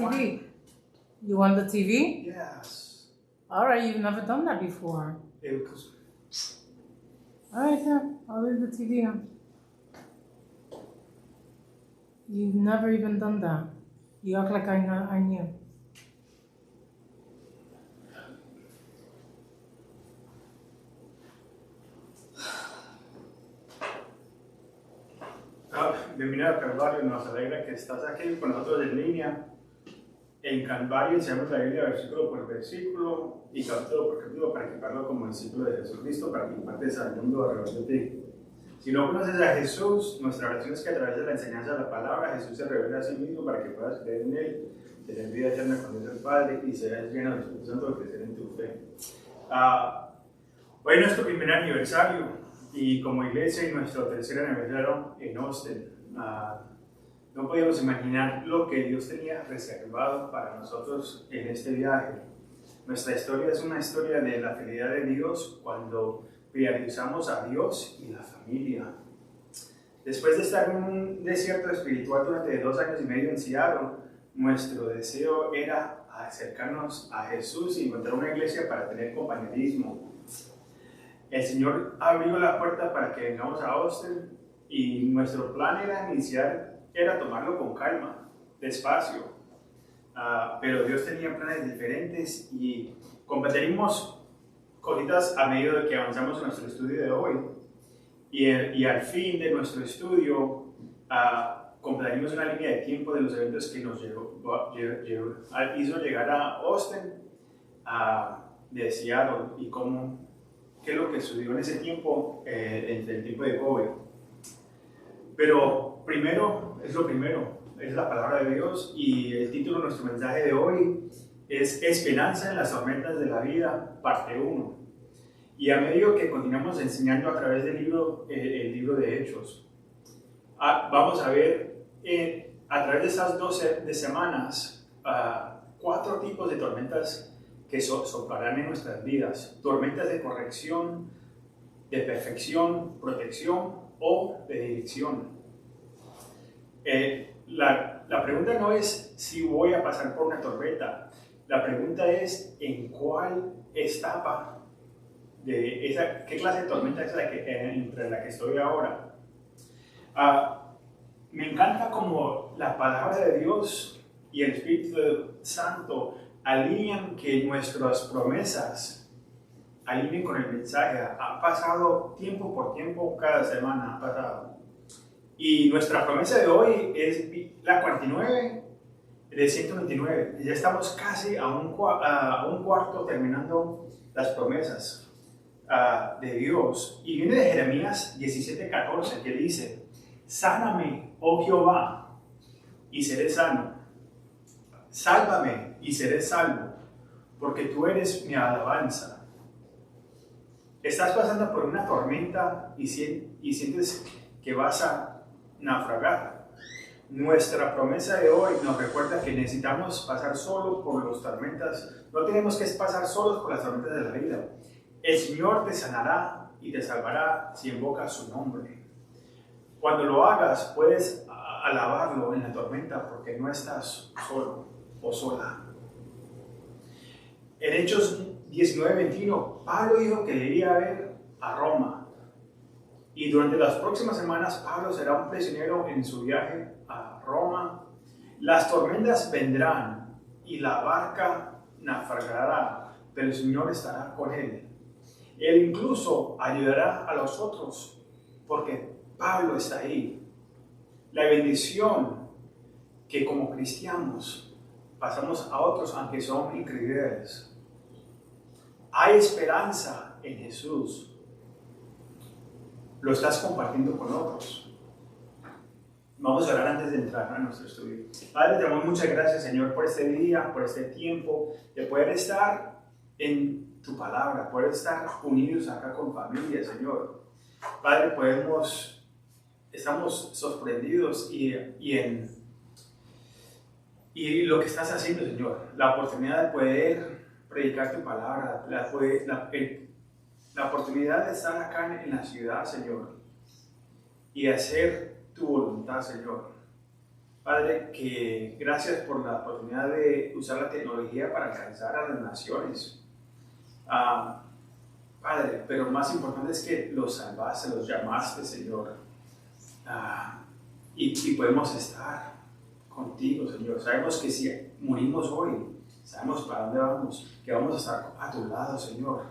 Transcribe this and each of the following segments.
TV. You want the TV? Yes. All right, you've never done that before. All right, then. I'll leave the TV on. You've never even done that. You act like I knew. Bienvenido al Calvario, nos alegra que estás aquí con nosotros en línea. En Calvario enseñamos la Biblia versículo por versículo y capítulo por capítulo para equiparlo como discípulo de Jesucristo, para que impartes al mundo alrededor de ti. Si no conoces a Jesús, nuestra oración es que a través de la enseñanza de la palabra Jesús se revele a sí mismo para que puedas creer en Él, tener vida eterna con Dios el Padre y seas lleno del Espíritu Santo de crecer en tu fe. Hoy es nuestro primer aniversario y como iglesia y nuestro tercer aniversario en Austin. No podíamos imaginar lo que Dios tenía reservado para nosotros en este viaje. Nuestra historia es una historia de la fidelidad de Dios cuando priorizamos a Dios y la familia. Después de estar en un desierto espiritual durante 2 años y medio en Seattle, nuestro deseo era acercarnos a Jesús y encontrar una iglesia para tener compañerismo. El Señor abrió la puerta para que vengamos a Austin y nuestro plan era tomarlo con calma, despacio. Pero Dios tenía planes diferentes y compartiremos cositas a medida que avanzamos en nuestro estudio de hoy. Y al fin de nuestro estudio, completaremos una línea de tiempo de los eventos que nos hizo llegar a Austin, de Seattle, y qué es lo que sucedió en ese tiempo, entre el tiempo de COVID. Pero es la palabra de Dios, y el título de nuestro mensaje de hoy es Esperanza en las tormentas de la vida, parte 1. Y a medida que continuamos enseñando a través del libro, el libro de Hechos, vamos a ver a través de estas 12 semanas 4 tipos de tormentas que soplarán en nuestras vidas. Tormentas de corrección, de perfección, protección o de dirección. La pregunta no es si voy a pasar por una tormenta. La pregunta es en cuál etapa qué clase de tormenta es entre la que estoy ahora. Me encanta como la palabra de Dios y el Espíritu Santo alinean que nuestras promesas alineen con el mensaje. Ha pasado tiempo por tiempo, cada semana ha pasado. Y nuestra promesa de hoy es la 49 de 129. Ya estamos casi a un cuarto terminando las promesas de Dios. Y viene de Jeremías 17:14, que dice: Sáname, oh Jehová, y seré sano. Sálvame y seré salvo, porque tú eres mi alabanza. Estás pasando por una tormenta y sientes que vas a naufragar. Nuestra promesa de hoy nos recuerda que necesitamos pasar solo por las tormentas. No tenemos que pasar solos por las tormentas de la vida. El Señor te sanará y te salvará si invocas su nombre. Cuando lo hagas, puedes alabarlo en la tormenta porque no estás solo o sola. En Hechos 19:21, Pablo dijo que debía ir a Roma. Y durante las próximas semanas, Pablo será un prisionero en su viaje a Roma. Las tormentas vendrán y la barca naufragará, pero el Señor estará con él. Él incluso ayudará a los otros, porque Pablo está ahí. La bendición que como cristianos pasamos a otros, aunque son incrédulos. Hay esperanza en Jesús. Lo estás compartiendo con otros. Vamos a orar antes de entrar a nuestro estudio. Padre, te damos muchas gracias, Señor, por este día, por este tiempo, de poder estar en tu palabra, poder estar unidos acá con familia, Señor. Padre, estamos sorprendidos y lo que estás haciendo, Señor. La oportunidad de poder predicar tu palabra, la oportunidad de estar acá en la ciudad, Señor, y hacer tu voluntad, Señor. Padre, que gracias por la oportunidad de usar la tecnología para alcanzar a las naciones. Padre, pero más importante es que los salvaste, los llamaste, Señor. Y podemos estar contigo, Señor. Sabemos que si morimos hoy, sabemos para dónde vamos, que vamos a estar a tu lado, Señor.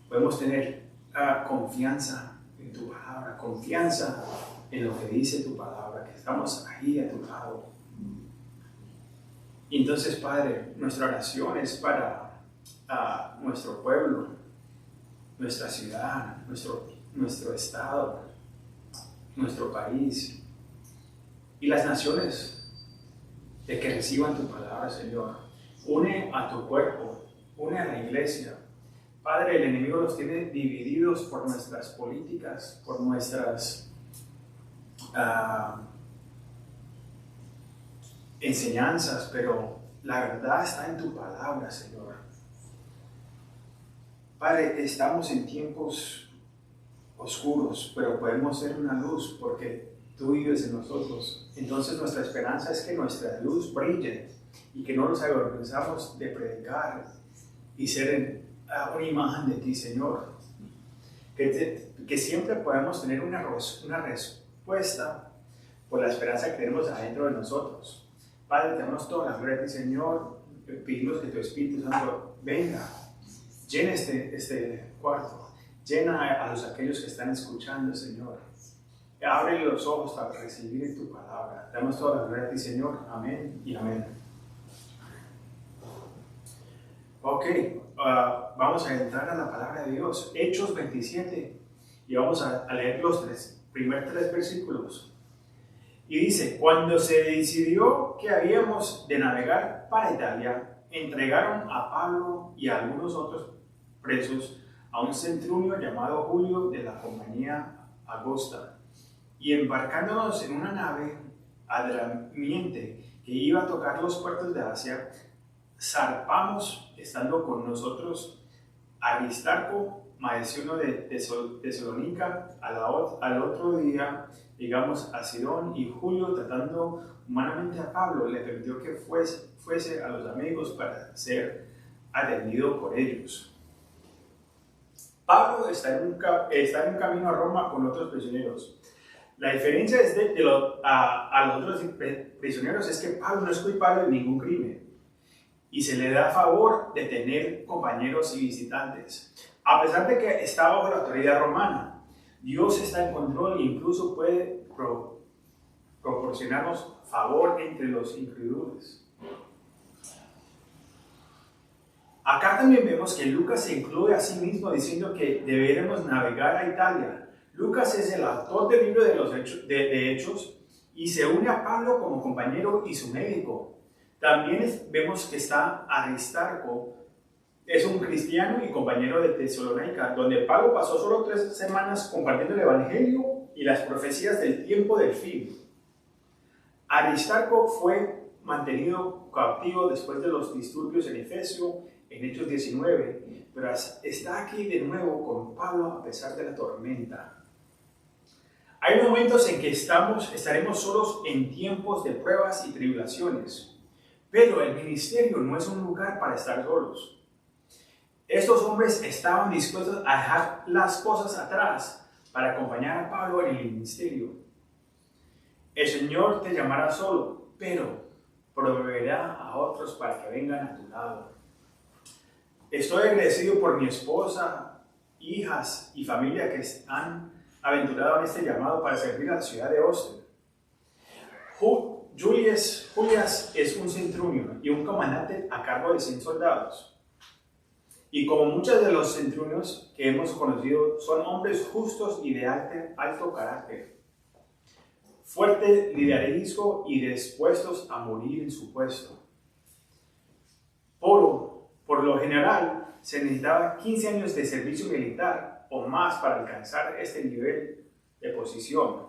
Podemos tener confianza en tu palabra, confianza en lo que dice tu palabra, que estamos ahí a tu lado. Y entonces, Padre, nuestra oración es para nuestro pueblo, nuestra ciudad, nuestro estado, nuestro país y las naciones de que reciban tu palabra, Señor. Une a tu cuerpo, une a la iglesia. Padre, el enemigo los tiene divididos por nuestras políticas, por nuestras enseñanzas, pero la verdad está en tu palabra, Señor. Padre, estamos en tiempos oscuros, pero podemos ser una luz porque tú vives en nosotros. Entonces nuestra esperanza es que nuestra luz brille y que no nos avergonzamos de predicar y ser una imagen de ti, Señor. Que siempre podemos tener una respuesta por la esperanza que tenemos adentro de nosotros. Padre, te damos toda la gloria a ti, Señor. Pedimos que tu Espíritu Santo venga, llena este cuarto, llena a aquellos que están escuchando, Señor. Abre los ojos para recibir tu palabra. Te damos toda la gloria a ti, Señor. Amén y amén. Ok, vamos a entrar a la palabra de Dios. Hechos 27. Y vamos a leer los primeros 3 versículos. Y dice: cuando se decidió que habíamos de navegar para Italia, entregaron a Pablo y a algunos otros presos a un centurión llamado Julio de la compañía Augusta. Y embarcándonos en una nave adramiente que iba a tocar los puertos de Asia, zarpamos, estando con nosotros Aristarco, maestro de Tesalónica. Al otro día llegamos a Sidón, y Julio, tratando humanamente a Pablo, le permitió que fuese a los amigos para ser atendido por ellos. Pablo está en un camino a Roma con otros prisioneros. La diferencia es a los otros prisioneros es que Pablo no es culpable de ningún crimen y se le da favor de tener compañeros y visitantes. A pesar de que está bajo la autoridad romana, Dios está en control e incluso puede proporcionarnos favor entre los incrédulos. Acá también vemos que Lucas se incluye a sí mismo diciendo que deberemos navegar a Italia. Lucas es el autor del libro de Hechos y se une a Pablo como compañero y su médico. También vemos que está Aristarco, es un cristiano y compañero de Tesalónica, donde Pablo pasó solo 3 semanas compartiendo el Evangelio y las profecías del tiempo del fin. Aristarco fue mantenido cautivo después de los disturbios en Efesio, en Hechos 19, pero está aquí de nuevo con Pablo a pesar de la tormenta. Hay momentos en que estaremos solos en tiempos de pruebas y tribulaciones, pero el ministerio no es un lugar para estar solos. Estos hombres estaban dispuestos a dejar las cosas atrás para acompañar a Pablo en el ministerio. El Señor te llamará solo, pero proveerá a otros para que vengan a tu lado. Estoy agradecido por mi esposa, hijas y familia que han aventurado en este llamado para servir a la ciudad de Austin. Julias es un centurión y un comandante a cargo de 100 soldados. Y como muchos de los centuriones que hemos conocido, son hombres justos y de alto carácter, fuerte liderazgo y dispuestos a morir en su puesto. Por lo general, se necesitaba 15 años de servicio militar o más para alcanzar este nivel de posición.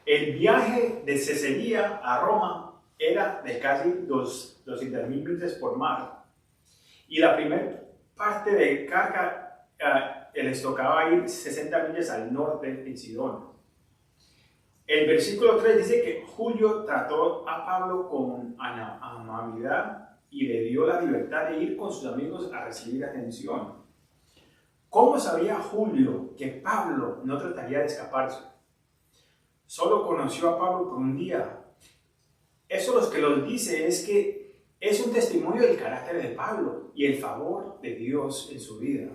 El viaje de Cesarea a Roma era de casi 200.000 millas por mar. Y la primera parte de carga les tocaba ir 60 millas al norte en Sidón. El versículo 3 dice que Julio trató a Pablo con amabilidad y le dio la libertad de ir con sus amigos a recibir atención. ¿Cómo sabía Julio que Pablo no trataría de escaparse? Solo conoció a Pablo por un día. Eso lo que nos dice es que es un testimonio del carácter de Pablo y el favor de Dios en su vida.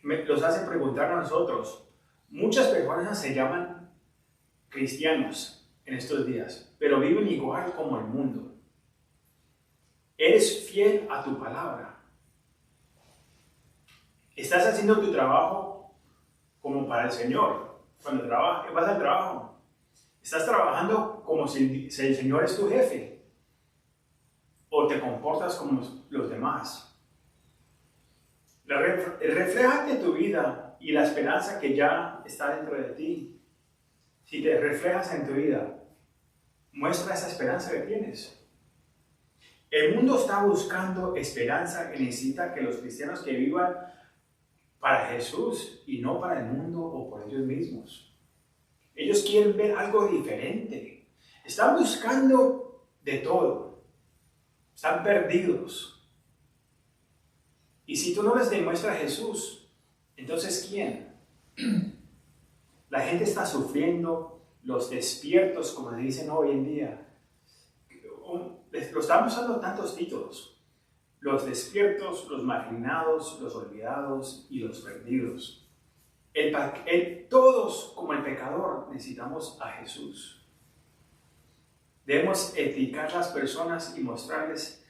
Los hace preguntar a nosotros. Muchas personas se llaman cristianos en estos días, pero viven igual como el mundo. ¿Eres fiel a tu palabra? ¿Estás haciendo tu trabajo como para el Señor? Cuando vas al trabajo, ¿estás trabajando como si el Señor es tu jefe? ¿O te comportas como los demás? Refléjate tu vida y la esperanza que ya está dentro de ti. Si te reflejas en tu vida, muestra esa esperanza que tienes. El mundo está buscando esperanza y necesita que los cristianos que vivan para Jesús y no para el mundo o por ellos mismos. Ellos quieren ver algo diferente. Están buscando de todo. Están perdidos. Y si tú no les demuestras a Jesús, entonces ¿quién? La gente está sufriendo, los despiertos, como se dicen hoy en día. Lo están usando tantos títulos. Los despiertos, los marginados, los olvidados y los perdidos. Todos, como el pecador, necesitamos a Jesús. Debemos etiquetar a las personas y mostrarles,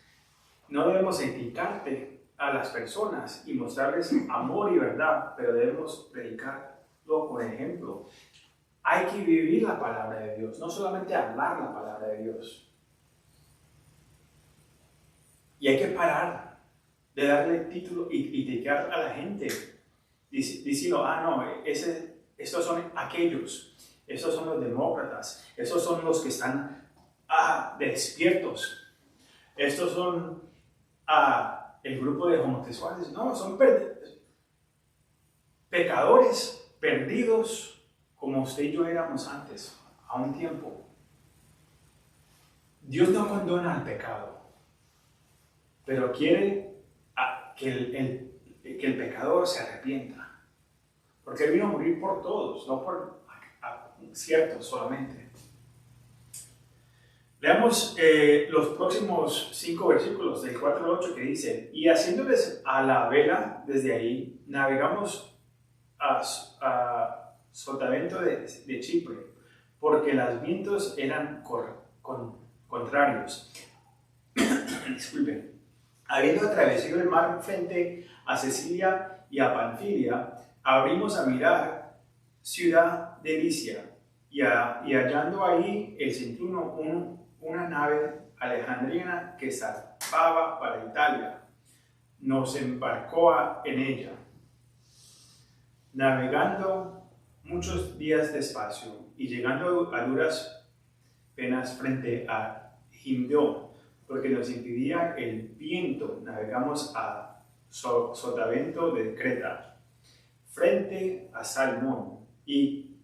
no debemos etiquetarte a las personas y mostrarles amor y verdad, pero debemos predicarlo con ejemplo. Hay que vivir la palabra de Dios, no solamente hablar la palabra de Dios. Y hay que parar de darle título y etiquetar a la gente, diciendo, estos son aquellos, estos son los demócratas, estos son los que están despiertos, estos son el grupo de homosexuales. No, son pecadores perdidos como usted y yo éramos antes, a un tiempo. Dios no condena el pecado, pero quiere que el pecador se arrepienta. Porque Él vino a morir por todos, no por ciertos solamente. Veamos los próximos 5 versículos, del 4 al 8, que dice: y haciéndoles a la vela desde ahí, navegamos a Sotavento de Chipre, porque los vientos eran contrarios. Disculpen. Habiendo atravesado el mar frente a Sicilia y a Panfilia, abrimos a mirar ciudad de Licia, y hallando ahí el centurión una nave alejandrina que zarpaba para Italia, nos embarcó en ella, navegando muchos días despacio y llegando a duras penas frente a Gimdo, porque nos impedía el viento. Navegamos a Sotavento de Creta, frente a Salmón, y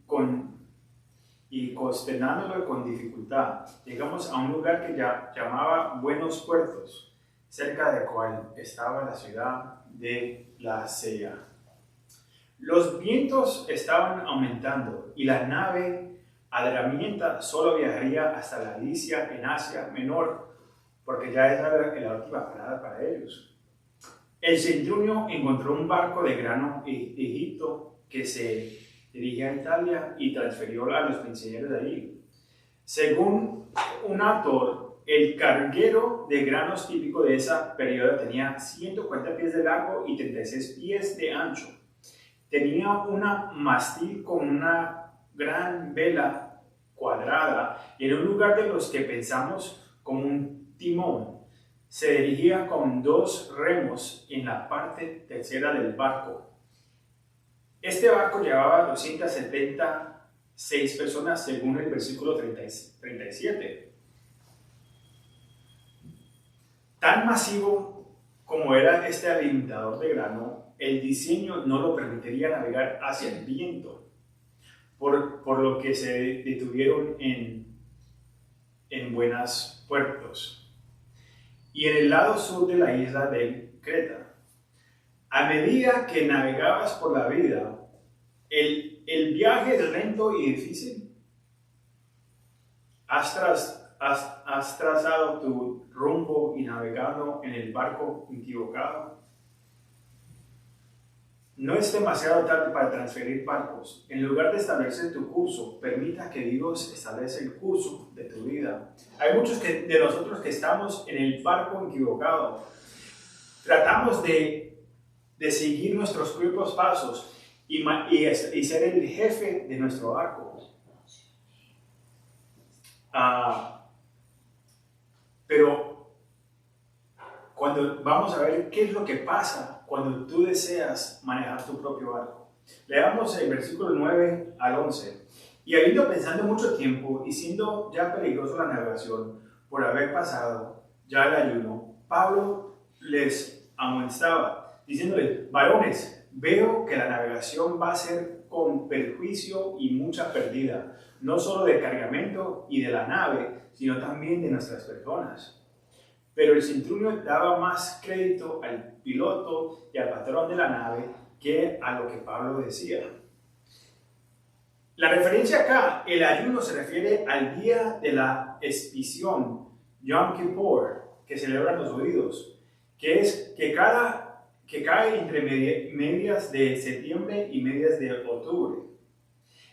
consternándolo con dificultad, llegamos a un lugar que llamaba Buenos Puertos, cerca del cual estaba la ciudad de Lasea. Los vientos estaban aumentando y la nave adramienta solo viajaría hasta la Licia en Asia Menor, porque ya era la última parada para ellos. El centurión encontró un barco de grano de Egipto que se dirigía a Italia y transfirió a los prisioneros de allí. Según un autor, el carguero de granos típico de esa periodo tenía 140 pies de largo y 36 pies de ancho. Tenía una mástil con una gran vela cuadrada y en un lugar de los que pensamos como un timón. Se dirigía con 2 remos en la parte tercera del barco. Este barco llevaba 276 personas según el versículo 37. Tan masivo como era este alimentador de grano, el diseño no lo permitiría navegar hacia el viento. por lo que se detuvieron en buenos puertos y en el lado sur de la isla de Creta. A medida que navegabas por la vida, el viaje es lento y difícil. Has trazado tu rumbo y navegado en el barco equivocado. No es demasiado tarde para transferir barcos. En lugar de establecer tu curso, permita que Dios establezca el curso de tu vida. Hay muchos de nosotros que estamos en el barco equivocado. Tratamos de seguir nuestros propios pasos y ser el jefe de nuestro barco. Pero cuando vamos a ver qué es lo que pasa cuando tú deseas manejar tu propio barco. Leamos el versículo 9 al 11. Y habiendo pensado mucho tiempo y siendo ya peligroso la navegación por haber pasado ya el ayuno, Pablo les amonestaba, diciéndoles: varones, veo que la navegación va a ser con perjuicio y mucha pérdida, no solo del cargamento y de la nave, sino también de nuestras personas. Pero el centurión daba más crédito al piloto y al patrón de la nave que a lo que Pablo decía. La referencia acá, el ayuno, se refiere al día de la expiación, Yom Kippur, que celebran los judíos, que cae entre medias de septiembre y medias de octubre.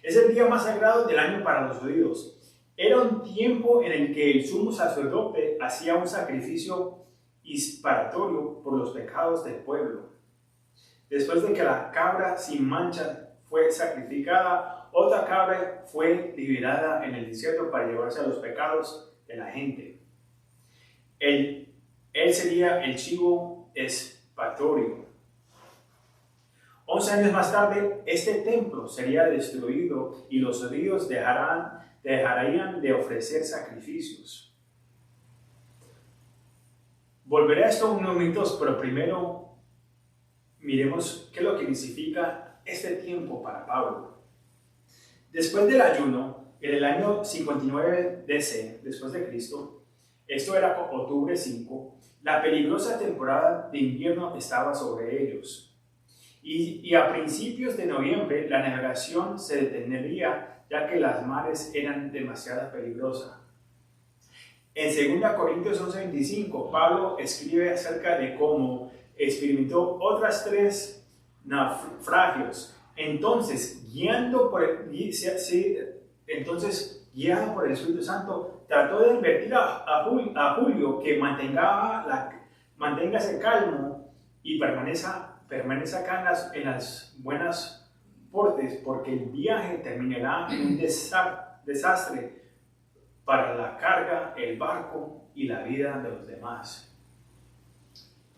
Es el día más sagrado del año para los judíos. Era un tiempo en el que el sumo sacerdote hacía un sacrificio expiatorio por los pecados del pueblo. Después de que la cabra sin mancha fue sacrificada, otra cabra fue liberada en el desierto para llevarse a los pecados de la gente. Él sería el chivo expiatorio. 11 años más tarde, este templo sería destruido y los judíos dejarían de ofrecer sacrificios. Volveré a estos unos minutos, pero primero miremos qué es lo que significa este tiempo para Pablo. Después del ayuno, en el año 59 DC, después de Cristo, esto era octubre 5, la peligrosa temporada de invierno estaba sobre ellos. Y a principios de noviembre la navegación se detendría, ya que las mares eran demasiado peligrosas. En 2 Corintios 11:25, Pablo escribe acerca de cómo experimentó otras 3 naufragios. Entonces, guiado por el Espíritu Santo, trató de advertir a Julio que manténgase calmo y permanezca acá en las buenas portes, porque el viaje terminará en un desastre para la carga, el barco y la vida de los demás.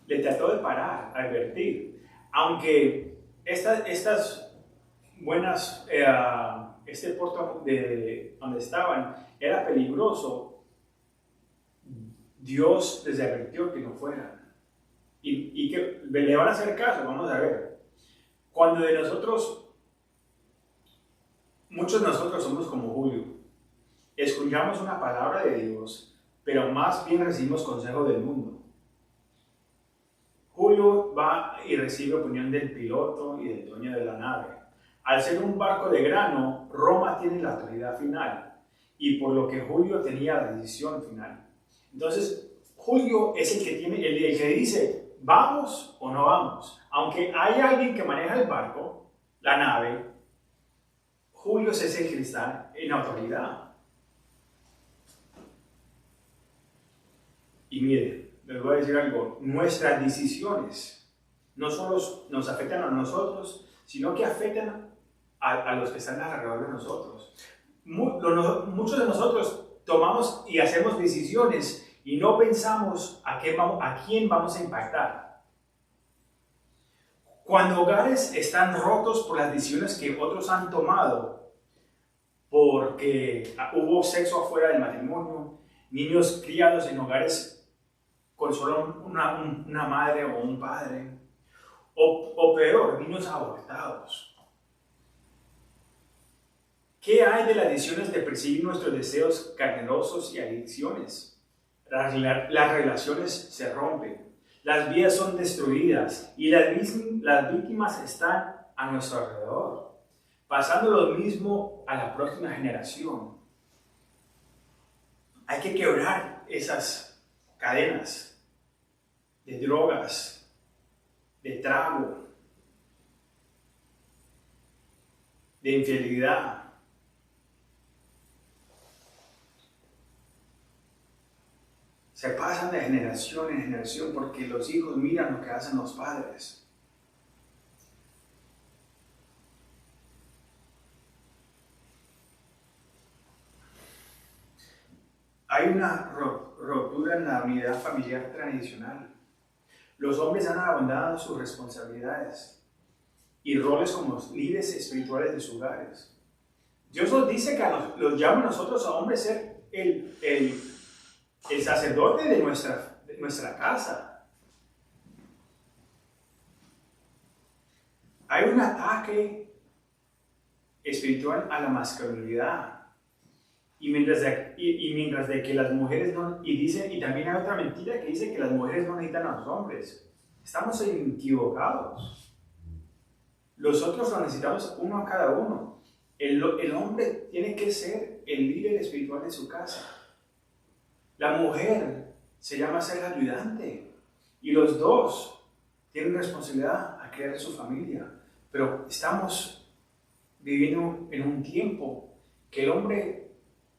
Le trató de parar, advertir, aunque estas buenas, este puerto de donde estaban era peligroso, Dios les advirtió que no fueran. Y que le van a hacer caso, vamos a ver. Cuando muchos de nosotros somos como Julio, escuchamos una palabra de Dios, pero más bien recibimos consejo del mundo. Julio va y recibe opinión del piloto y del dueño de la nave. Al ser un barco de grano, Roma tiene la autoridad final, y por lo que Julio tenía la decisión final. Entonces, Julio es el que dice: ¿vamos o no vamos? Aunque hay alguien que maneja el barco, la nave, Julio es ese que está en autoridad. Y mire, les voy a decir algo: nuestras decisiones no solo nos afectan a nosotros, sino que afectan a los que están alrededor de nosotros. Muchos de nosotros tomamos y hacemos decisiones y no pensamos a quién vamos a impactar. Cuando hogares están rotos por las decisiones que otros han tomado, porque hubo sexo afuera del matrimonio, niños criados en hogares con solo una madre o un padre, o peor, niños abortados. ¿Qué hay de las decisiones de perseguir nuestros deseos carnerosos y adicciones? Las relaciones se rompen, las vidas son destruidas y las víctimas están a nuestro alrededor, pasando lo mismo a la próxima generación. Hay que quebrar esas cadenas de drogas, de trago, de infidelidad. Se pasan de generación en generación porque los hijos miran lo que hacen los padres. Hay una ruptura en la unidad familiar tradicional. Los hombres han abandonado sus responsabilidades y roles como líderes espirituales de sus hogares. Dios nos dice que los llama a nosotros a hombres ser el sacerdote de nuestra casa. Hay un ataque espiritual a la masculinidad. Y mientras de que las mujeres no, y también hay otra mentira que dice que las mujeres no necesitan a los hombres. Estamos equivocados. Nosotros lo necesitamos uno a cada uno. El hombre tiene que ser el líder espiritual de su casa. La mujer se llama ser ayudante. Y los dos tienen responsabilidad a crear su familia. Pero estamos viviendo en un tiempo que el hombre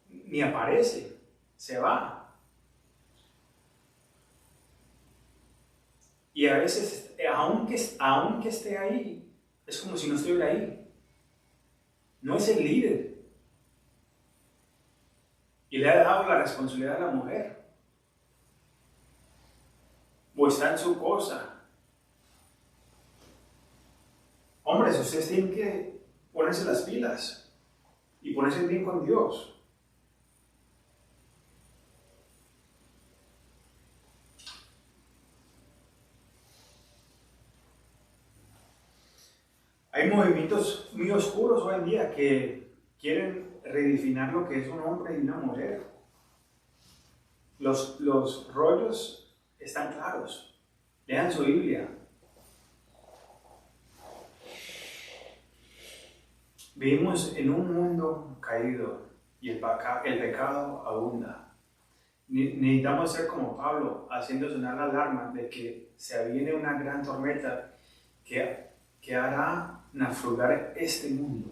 ni aparece, se va. Y a veces, aunque esté ahí, es como si no estuviera ahí. No es el líder. Y le ha dado la responsabilidad a la mujer. O está en su cosa. Hombres, ustedes tienen que ponerse las pilas y ponerse bien con Dios. Hay movimientos muy oscuros hoy en día que quieren redefinir lo que es un hombre y una mujer. Los rollos están claros. Lean su Biblia. Vivimos en un mundo caído y el pecado abunda. Necesitamos ser como Pablo, haciendo sonar la alarma de que se viene una gran tormenta que hará naufragar este mundo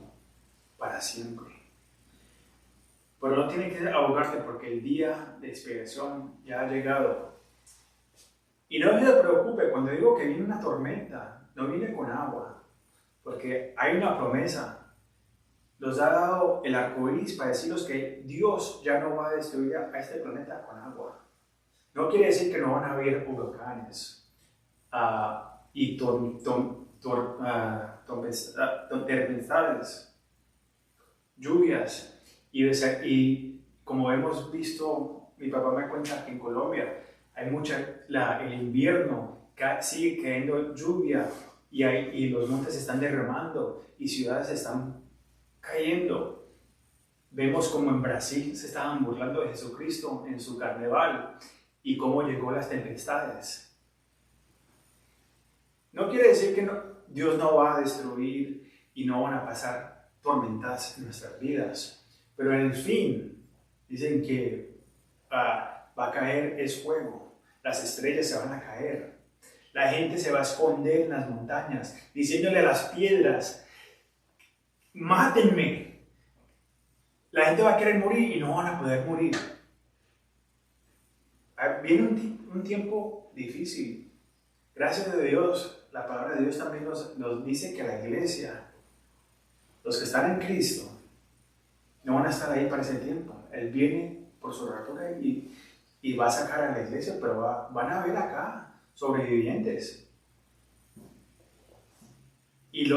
para siempre. Pero no tienes que ahogarte porque el día de expiación ya ha llegado. Y no se preocupe, cuando digo que viene una tormenta, no viene con agua, porque hay una promesa. Nos ha dado el arco iris para decirnos que Dios ya no va a destruir a este planeta con agua. No quiere decir que no van a haber huracanes y tempestades, lluvias, y como hemos visto, mi papá me cuenta que en Colombia hay el invierno sigue cayendo lluvia y los montes se están derramando y ciudades están cayendo. Vemos como en Brasil se estaban burlando de Jesucristo en su carnaval y cómo llegó las tempestades. No quiere decir que Dios no va a destruir y no van a pasar tormentas en nuestras vidas, pero en el fin dicen que va a caer es fuego, las estrellas se van a caer, la gente se va a esconder en las montañas, diciéndole a las piedras, mátenme. La gente va a querer morir y no van a poder morir. Viene un tiempo difícil. Gracias a Dios, la palabra de Dios también nos dice que la iglesia, los que están en Cristo, no van a estar ahí para ese tiempo. Él viene por su raptura y va a sacar a la iglesia, pero van a ver acá sobrevivientes. Y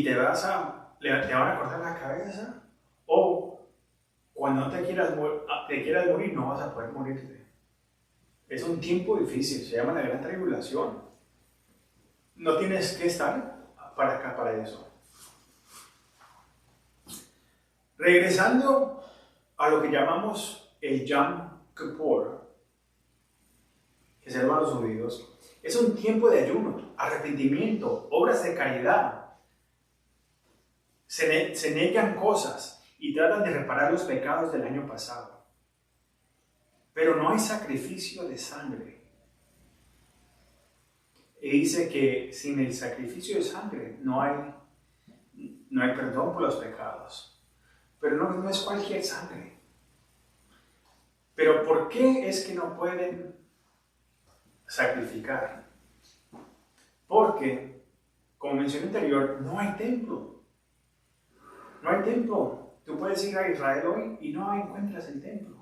te van a cortar la cabeza, o cuando no te quieras morir, no vas a poder morirte. Es un tiempo difícil, se llama la gran tribulación. No tienes que estar para acá para eso. Regresando a lo que llamamos el Yom Kippur, que se llama a los judíos, es un tiempo de ayuno, arrepentimiento, obras de caridad. Se niegan cosas y tratan de reparar los pecados del año pasado. Pero no hay sacrificio de sangre. Y dice que sin el sacrificio de sangre no hay perdón por los pecados. Pero no es cualquier sangre. Pero ¿por qué es que no pueden sacrificar? Porque, como mencioné anterior, no hay templo. No hay templo. Tú puedes ir a Israel hoy y no encuentras el templo.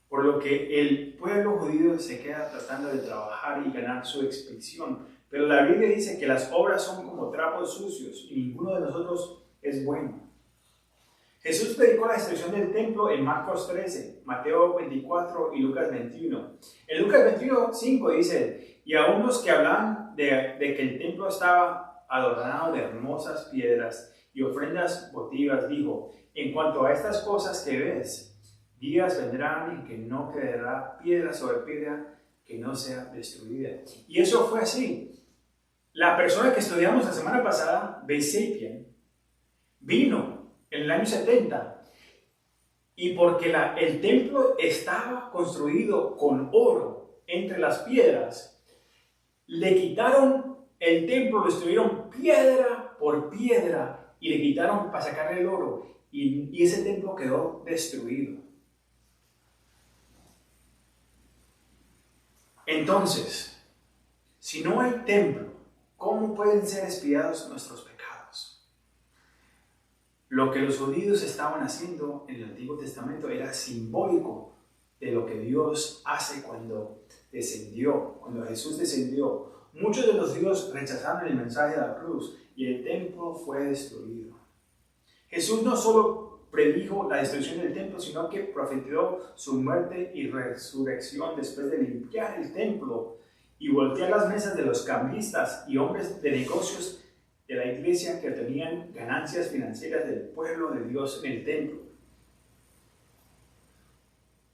Por lo que el pueblo judío se queda tratando de trabajar y ganar su expedición. Pero la Biblia dice que las obras son como trapos sucios y ninguno de nosotros es bueno. Jesús predicó la destrucción del templo en Marcos 13, Mateo 24 y Lucas 21. En Lucas 21, 5 dice, y a unos que hablan de que el templo estaba adornado de hermosas piedras y ofrendas votivas, dijo, en cuanto a estas cosas que ves, días vendrán en que no quedará piedra sobre piedra que no sea destruida. Y eso fue así. La persona que estudiamos la semana pasada, Beisapien, vino en el año 70 y porque el templo estaba construido con oro entre las piedras, le quitaron el templo, lo destruyeron piedra por piedra y le quitaron para sacarle el oro y ese templo quedó destruido. Entonces, si no hay templo, ¿cómo pueden ser expiados nuestros pecados? Lo que los judíos estaban haciendo en el Antiguo Testamento era simbólico de lo que Dios hace cuando Jesús descendió. Muchos de los judíos rechazaron el mensaje de la cruz y el templo fue destruido. Jesús no solo predijo la destrucción del templo, sino que profetizó su muerte y resurrección después de limpiar el templo y voltear las mesas de los cambistas y hombres de negocios de la iglesia que tenían ganancias financieras del pueblo de Dios en el templo.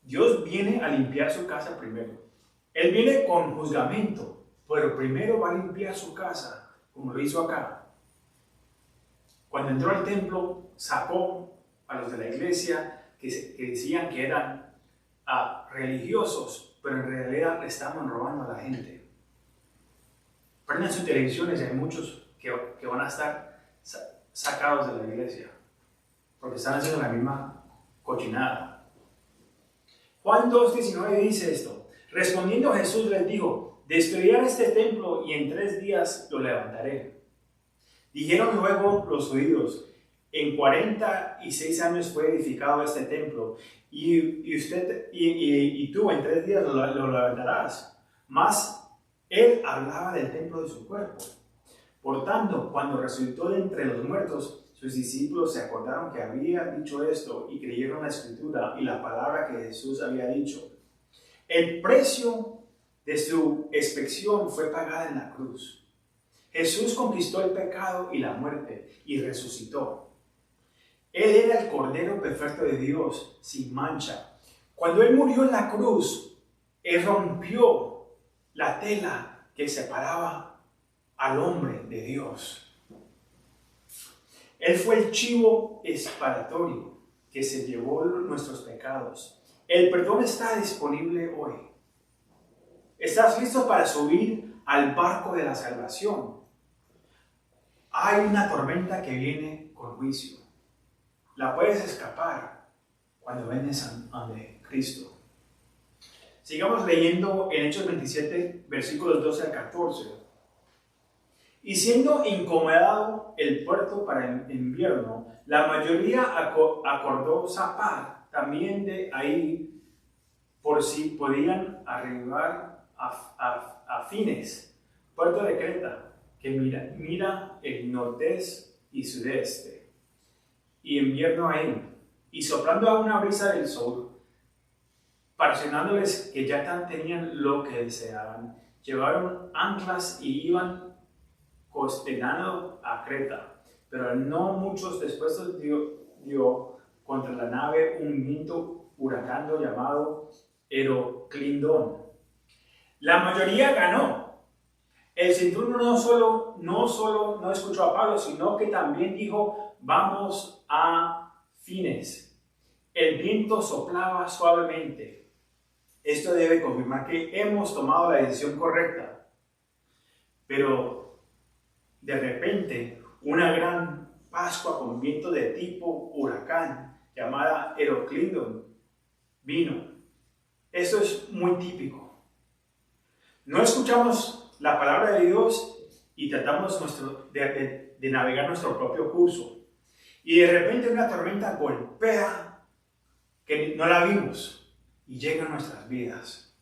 Dios viene a limpiar su casa primero. Él viene con juzgamento, pero primero va a limpiar su casa, como lo hizo acá. Cuando entró al templo, sacó a los de la iglesia que decían que eran religiosos, pero en realidad le estaban robando a la gente. Prendan sus televisiones y hay muchos que van a estar sacados de la iglesia, porque están haciendo la misma cochinada. Juan 2:19 dice esto, respondiendo Jesús les dijo, destruirán este templo y en 3 días lo levantaré. Dijeron luego los judíos, en 46 años fue edificado este templo y tú en 3 días lo levantarás. Mas él hablaba del templo de su cuerpo. Por tanto, cuando resucitó de entre los muertos, sus discípulos se acordaron que había dicho esto y creyeron la escritura y la palabra que Jesús había dicho. El precio de su expiación fue pagada en la cruz. Jesús conquistó el pecado y la muerte y resucitó. Él era el Cordero perfecto de Dios, sin mancha. Cuando Él murió en la cruz, Él rompió la tela que separaba al hombre de Dios. Él fue el chivo expiatorio que se llevó nuestros pecados. El perdón está disponible hoy. ¿Estás listo para subir al barco de la salvación? Hay una tormenta que viene con juicio. La puedes escapar cuando vendes ante Cristo. Sigamos leyendo en Hechos 27, versículos 12 al 14. Y siendo incomodado el puerto para el invierno, la mayoría acordó zapar también de ahí por si podían arribar a Fines, puerto de Creta, que mira el nordeste y sudeste. Y invierno ahí, y soplando a una brisa del sur, parecionándoles que ya tenían lo que deseaban, llevaron anclas y iban costeando a Creta. Pero no muchos después dio contra la nave un viento huracán llamado Heroclindón. La mayoría ganó. El centurión no solo no escuchó a Pablo, sino que también dijo, vamos a Fines. El viento soplaba suavemente. Esto debe confirmar que hemos tomado la decisión correcta. Pero de repente, una gran Pascua con viento de tipo huracán, llamada Heroclindón, vino. Esto es muy típico. No escuchamos la palabra de Dios y tratamos de navegar nuestro propio curso. Y de repente una tormenta golpea que no la vimos y llega a nuestras vidas.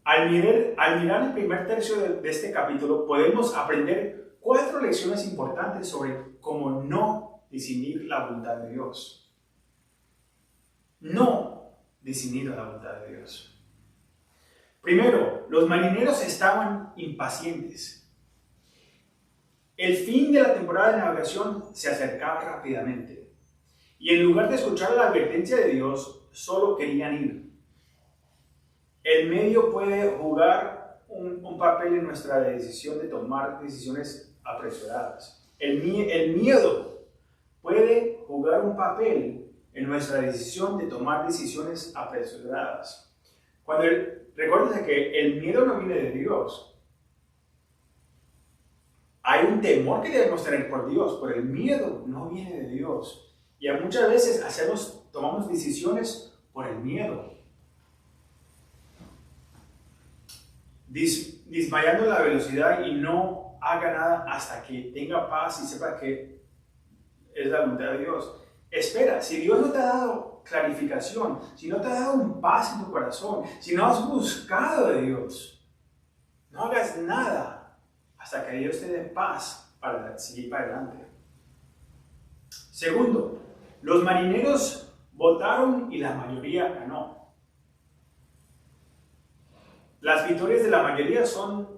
Al mirar el primer tercio de este capítulo, podemos aprender 4 lecciones importantes sobre cómo no discernir la voluntad de Dios. No discernir la voluntad de Dios. Primero, los marineros estaban impacientes. El fin de la temporada de navegación se acercaba rápidamente. Y en lugar de escuchar la advertencia de Dios, solo querían ir. El medio puede jugar un papel en nuestra decisión de tomar decisiones apresuradas. El miedo puede jugar un papel en nuestra decisión de tomar decisiones apresuradas. Recuerden que el miedo no viene de Dios. Hay un temor que debemos tener por Dios, pero el miedo no viene de Dios. Y muchas veces tomamos decisiones por el miedo. Dismayando la velocidad y no haga nada hasta que tenga paz y sepa que es la voluntad de Dios. Espera, si Dios no te ha dado clarificación, si no te ha dado un paz en tu corazón, si no has buscado de Dios, no hagas nada hasta que Dios te dé paz para seguir para adelante. Segundo, los marineros votaron y la mayoría ganó. Las victorias de la mayoría son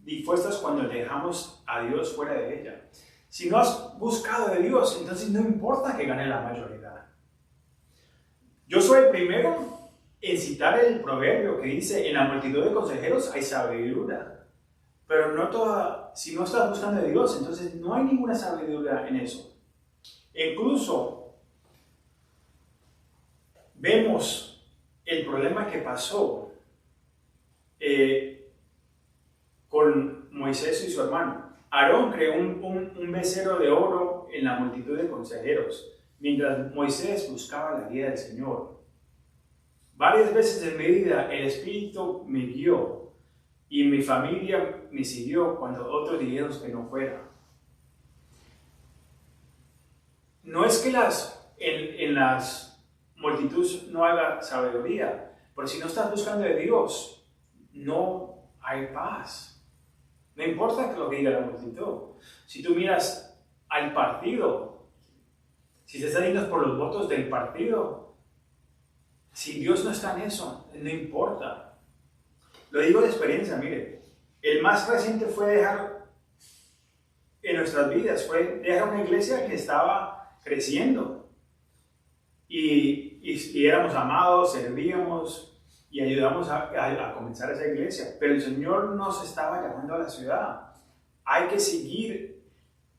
dispuestas cuando dejamos a Dios fuera de ella. Si no has buscado de Dios, entonces no importa que gane la mayoría. Yo soy el primero en citar el proverbio que dice, en la multitud de consejeros hay sabiduría. Pero si no estás buscando de Dios, entonces no hay ninguna sabiduría en eso. Incluso vemos el problema que pasó con Moisés y su hermano. Aarón creó un becerro de oro en la multitud de consejeros, mientras Moisés buscaba la guía del Señor. Varias veces en mi vida el Espíritu me guió y mi familia me siguió cuando otros dijeron que no fuera. No es que en las multitudes no haya sabiduría, pero si no estás buscando de Dios, no hay paz. No importa lo que diga la multitud. Si tú miras al partido, si te estás yendo por los votos del partido, si Dios no está en eso, no importa. Lo digo de experiencia, mire. El más reciente fue dejar en nuestras vidas, fue dejar una iglesia que estaba creciendo y éramos amados, servíamos y ayudamos a comenzar esa iglesia, pero el Señor nos estaba llamando a la ciudad. Hay que seguir.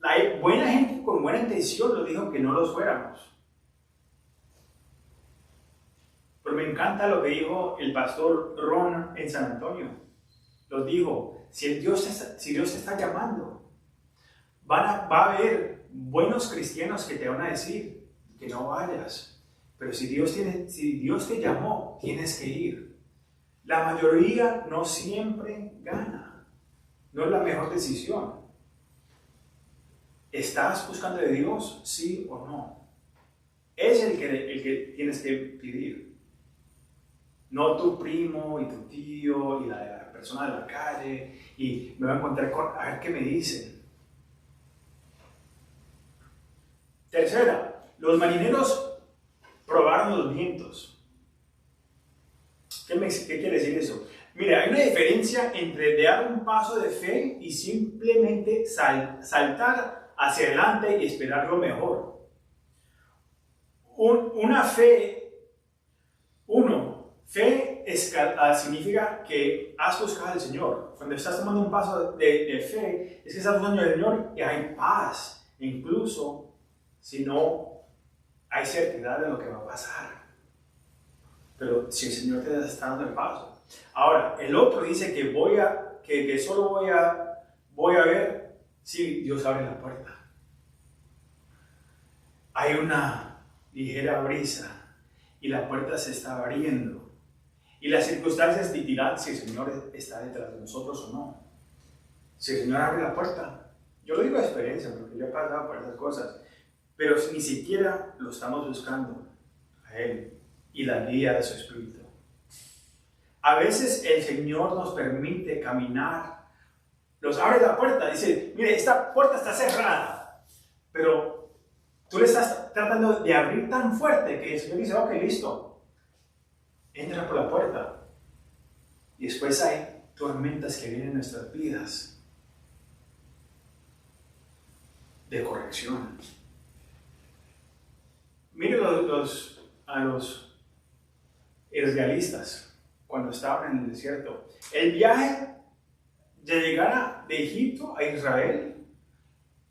Hay buena gente con buena intención nos dijo que no los fuéramos, pero me encanta lo que dijo el pastor Ron en San Antonio. Nos dijo, si Dios te está llamando, va a haber buenos cristianos que te van a decir que no vayas, pero si Dios te llamó, tienes que ir. La mayoría no siempre gana, no es la mejor decisión. ¿Estás buscando de Dios, sí o no? Es el que tienes que pedir, no tu primo y tu tío y la persona de la calle y me voy a encontrar a ver qué me dicen. Tercera, los marineros probaron los vientos. ¿Qué quiere decir eso? Mira, hay una diferencia entre dar un paso de fe y simplemente saltar hacia adelante y esperar lo mejor. una fe, fe significa que has buscado al Señor. Cuando estás tomando un paso de fe, es que estás buscando al Señor y hay paz, incluso si no hay certidumbre de lo que va a pasar. Pero si el Señor te está dando el paso. Ahora, el otro dice que solo voy a ver si Dios abre la puerta. Hay una ligera brisa y la puerta se está abriendo. Y las circunstancias dirán si el Señor está detrás de nosotros o no. Si el Señor abre la puerta, yo lo digo de experiencia, porque yo he pasado por esas cosas, pero ni siquiera lo estamos buscando a Él y la guía de su Espíritu. A veces el Señor nos permite caminar, nos abre la puerta, dice, mire, esta puerta está cerrada, pero tú le estás tratando de abrir tan fuerte que el Señor dice, ok, listo. Entra por la puerta. Y después hay tormentas que vienen en nuestras vidas de corrección. Miren a los israelitas cuando estaban en el desierto. El viaje de llegar de Egipto a Israel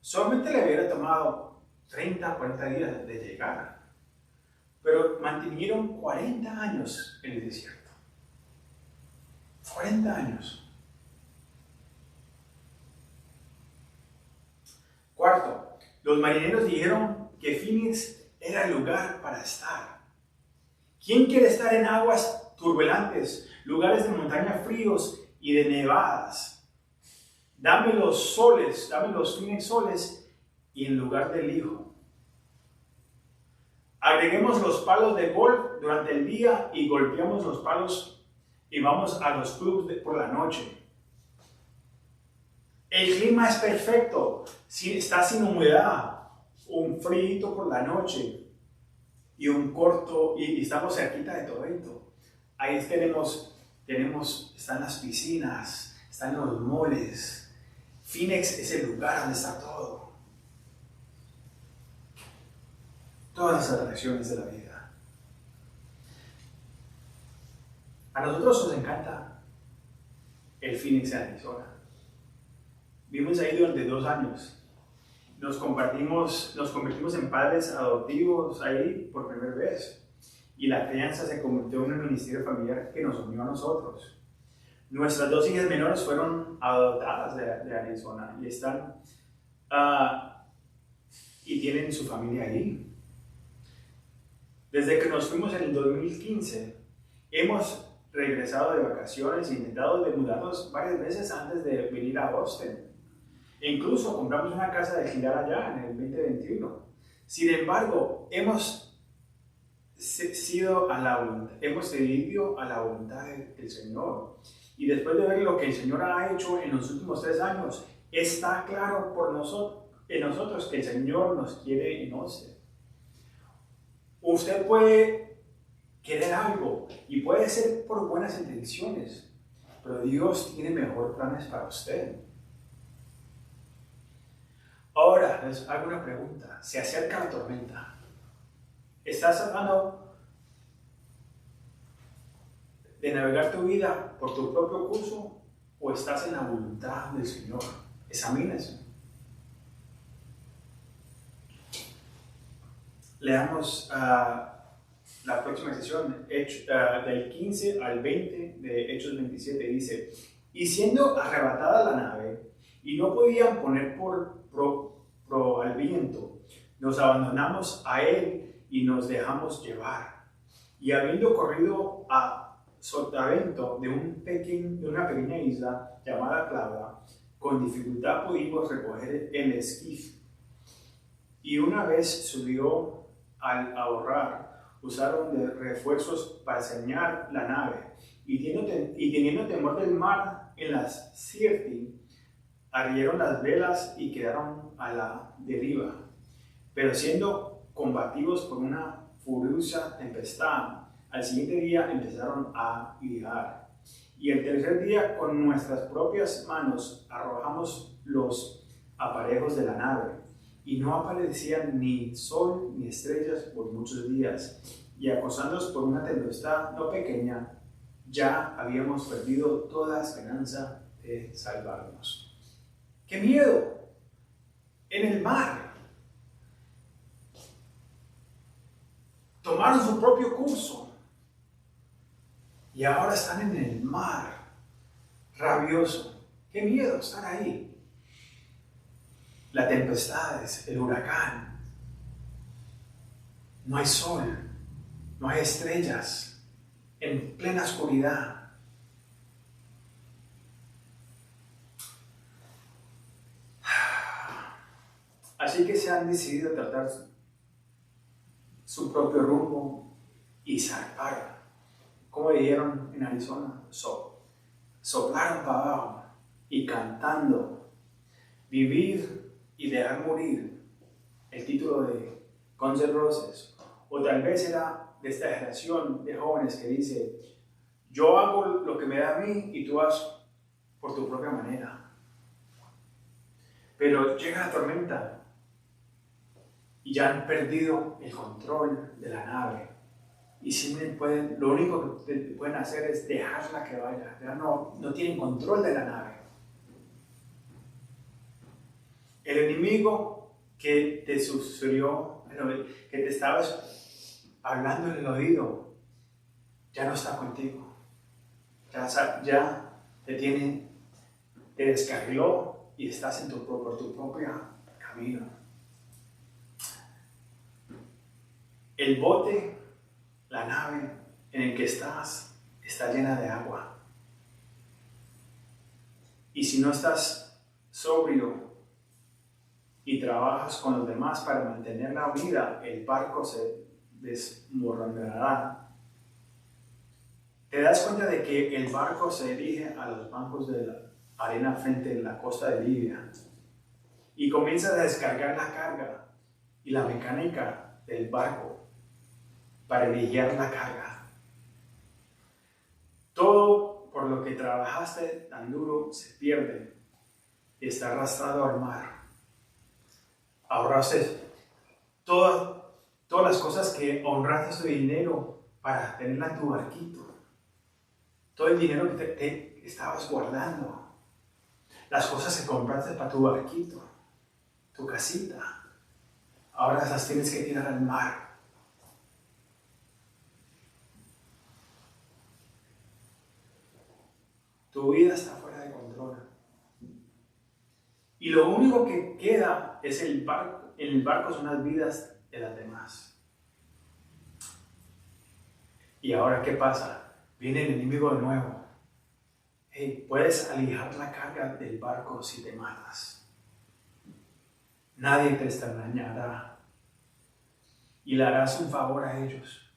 solamente le hubiera tomado 30 o 40 días de llegar. Pero mantuvieron 40 años en el desierto. 40 años. Cuarto, los marineros dijeron que Phoenix era el lugar para estar. ¿Quién quiere estar en aguas turbulentas, lugares de montaña fríos y de nevadas? Dame los soles, dame los Phoenix soles y en lugar del hijo. Agreguemos los palos de golf durante el día y golpeamos los palos y vamos a los clubs por la noche. El clima es perfecto, está sin humedad, un frío por la noche y un corto, y estamos cerquita de todo esto. Ahí están las piscinas, están los moles. Phoenix es el lugar donde está todo. Todas las atracciones de la vida. A nosotros nos encanta el Phoenix en Arizona. Vivimos ahí durante 2 años. Nos convertimos en padres adoptivos ahí por primera vez. Y la crianza se convirtió en un ministerio familiar que nos unió a nosotros. Nuestras 2 hijas menores fueron adoptadas de Arizona y están y tienen su familia ahí. Desde que nos fuimos en el 2015, hemos regresado de vacaciones e intentado de mudarnos varias veces antes de venir a Austin. E incluso compramos una casa de alquilar allá en el 2021. Sin embargo, hemos cedido a la voluntad del Señor. Y después de ver lo que el Señor ha hecho en los últimos 3 años, está claro en nosotros que el Señor nos quiere en Austin. Usted puede querer algo y puede ser por buenas intenciones, pero Dios tiene mejores planes para usted. Ahora les hago una pregunta. Se acerca la tormenta. ¿Estás tratando de navegar tu vida por tu propio curso o estás en la voluntad del Señor? Examínese. Leamos la próxima sesión, del 15 al 20 de Hechos 27, dice: y siendo arrebatada la nave, y no podían poner pro al viento, nos abandonamos a él y nos dejamos llevar. Y habiendo corrido a sotavento de una pequeña isla llamada Clauda, con dificultad pudimos recoger el esquife. Y una vez subió al ahorrar, usaron de refuerzos para señalar la nave, y teniendo temor del mar en las Sirti, arrieron las velas y quedaron a la deriva. Pero siendo combatidos por una furiosa tempestad, al siguiente día empezaron a lidiar. Y el tercer día, con nuestras propias manos, arrojamos los aparejos de la nave y no aparecían ni sol ni estrellas por muchos días, y acosándonos por una tempestad no pequeña, ya habíamos perdido toda esperanza de salvarnos. ¡Qué miedo! En el mar. Tomaron su propio curso y ahora están en el mar, rabioso. ¡Qué miedo estar ahí! Las tempestades, el huracán. No hay sol, no hay estrellas, en plena oscuridad. Así que se han decidido tratar su propio rumbo y zarpar. Como dijeron en Arizona, soplaron para abajo y cantando, vivir y dejar morir, el título de Guns N' Roses. O tal vez era de esta generación de jóvenes que dice, yo hago lo que me da a mí y tú haz por tu propia manera. Pero llega la tormenta y ya han perdido el control de la nave. Y lo único que pueden hacer es dejarla que vaya. Ya no tienen control de la nave. El enemigo que te sufrió, que te estaba hablando en el oído, ya no está contigo. Ya te descarriló y estás por tu propio camino. El bote, la nave en el que estás, está llena de agua. Y si no estás sobrio y trabajas con los demás para mantenerla unida, el barco se desmoronará. Te das cuenta de que el barco se dirige a los bancos de la arena frente a la costa de Libia y comienza a descargar la carga y la mecánica del barco para aliviar la carga. Todo por lo que trabajaste tan duro se pierde y está arrastrado al mar. Ahorraste todas las cosas que honraste tu dinero para tenerla en tu barquito. Todo el dinero que te estabas guardando. Las cosas que compraste para tu barquito, tu casita. Ahora las tienes que tirar al mar. Tu vida está fuera de control. Y lo único que queda es el barco. En el barco son las vidas de las demás. Y ahora, ¿qué pasa? Viene el enemigo de nuevo. Hey, puedes aliviar la carga del barco si te matas. Nadie te extrañará. Y le harás un favor a ellos.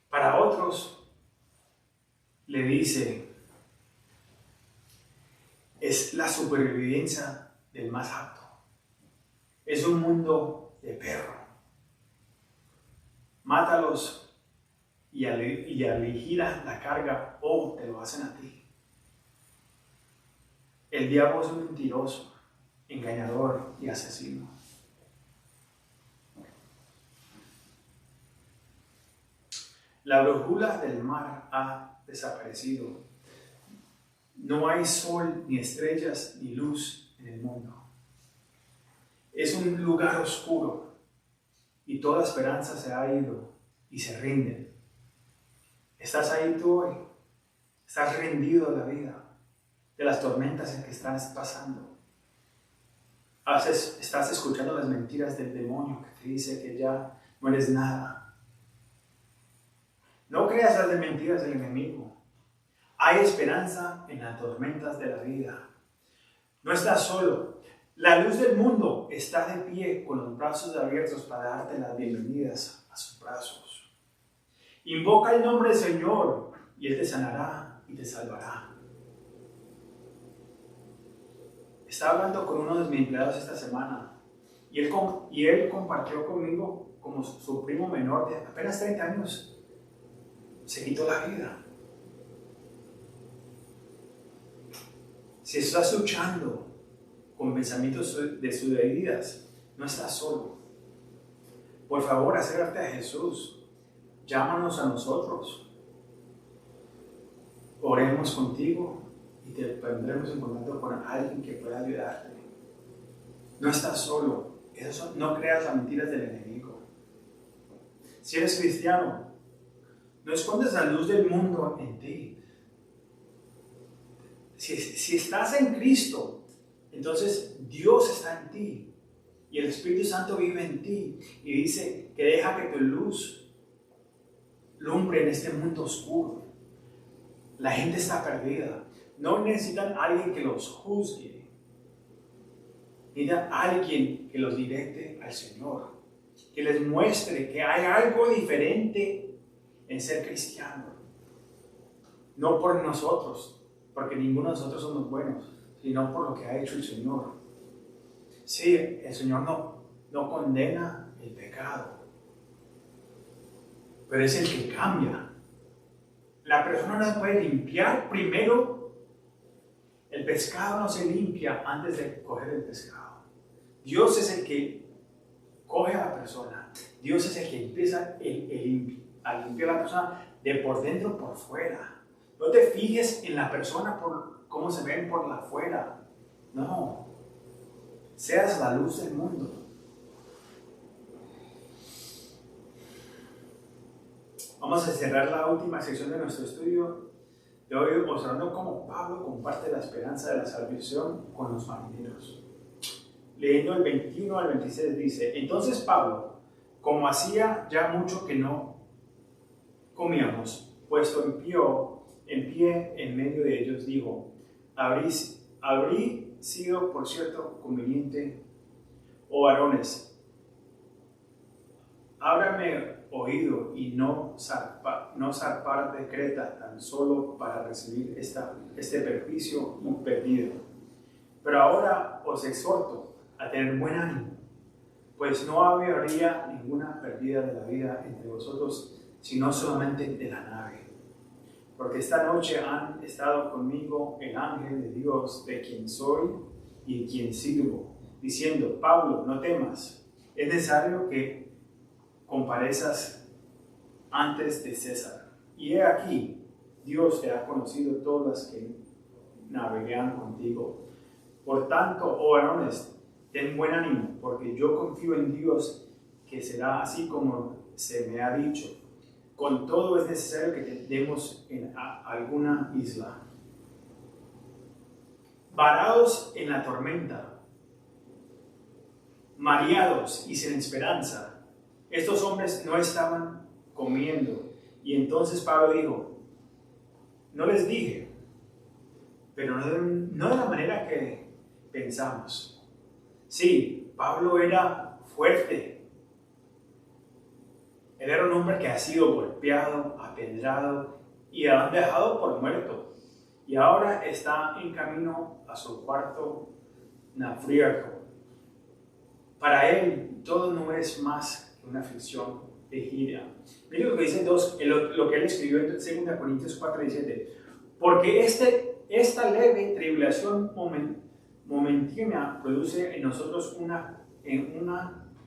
Para otros, le dice, es la supervivencia del más apto. Es un mundo de perro. Mátalos y aligeran la carga o te lo hacen a ti. El diablo es un mentiroso, engañador y asesino. La brújula del mar ha desaparecido. No hay sol, ni estrellas, ni luz en el mundo. Es un lugar oscuro y toda esperanza se ha ido y se rinden. ¿Estás ahí tú hoy? ¿Estás rendido de la vida, de las tormentas en que estás pasando? ¿Estás escuchando las mentiras del demonio que te dice que ya no eres nada? No creas las mentiras del enemigo. Hay esperanza en las tormentas de la vida. No estás solo. La luz del mundo está de pie con los brazos abiertos para darte las bienvenidas a sus brazos. Invoca el nombre del Señor y Él te sanará y te salvará. Estaba hablando con uno de mis empleados esta semana y él compartió conmigo como su primo menor de apenas 30 años. Se quitó la vida. Si estás luchando con pensamientos desuidas. No estás solo. Por favor, acércate a Jesús. Llámanos a nosotros. Oremos contigo y te pondremos en contacto con alguien que pueda ayudarte. No estás solo. No creas las mentiras del enemigo. Si eres cristiano, no escondes la luz del mundo en ti. Si estás en Cristo, entonces Dios está en ti y el Espíritu Santo vive en ti y dice que deja que tu luz lumbre en este mundo oscuro. La gente está perdida. No necesitan a alguien que los juzgue. Necesitan a alguien que los directe al Señor, que les muestre que hay algo diferente en ser cristiano. No por nosotros, porque ninguno de nosotros somos buenos, sino por lo que ha hecho el Señor. Sí, el Señor no condena el pecado, pero es el que cambia. La persona no se puede limpiar primero. El pescado no se limpia antes de coger el pescado. Dios es el que coge a la persona. Dios es el que empieza a limpiar a la persona de por dentro por fuera. No te fijes en la persona por cómo se ven por la afuera. No. Seas la luz del mundo. Vamos a cerrar la última sección de nuestro estudio de hoy observando cómo Pablo comparte la esperanza de la salvación con los marineros. Leyendo el 21 al 26 dice: Entonces Pablo, como hacía ya mucho que no comíamos, puesto en pie en medio de ellos, dijo: Habrí sido, por cierto, conveniente, oh varones, ábrame oído y no zarpar de Creta tan solo para recibir este perjuicio perdido. Pero ahora os exhorto a tener buen ánimo, pues no habría ninguna pérdida de la vida entre vosotros, sino solamente de la nave. Porque esta noche han estado conmigo el ángel de Dios, de quien soy y de quien sirvo, diciendo: Pablo, no temas, es necesario que comparezcas antes de César. Y he aquí, Dios te ha conocido todas las que navegan contigo. Por tanto, oh varones, ten buen ánimo, porque yo confío en Dios que será así como se me ha dicho. Con todo es necesario que demos en alguna isla. Varados en la tormenta, mareados y sin esperanza, estos hombres no estaban comiendo. Y entonces Pablo dijo: no les dije, pero no de la manera que pensamos. Sí, Pablo era fuerte. Él era un hombre que ha sido golpeado, apedrado y han dejado por muerto. Y ahora está en camino a su cuarto naufrago. Para él, todo no es más que una aflicción ligera. Miren lo que dice lo que él escribió en 2 Corintios 4:17. Porque esta leve tribulación momentánea produce en nosotros una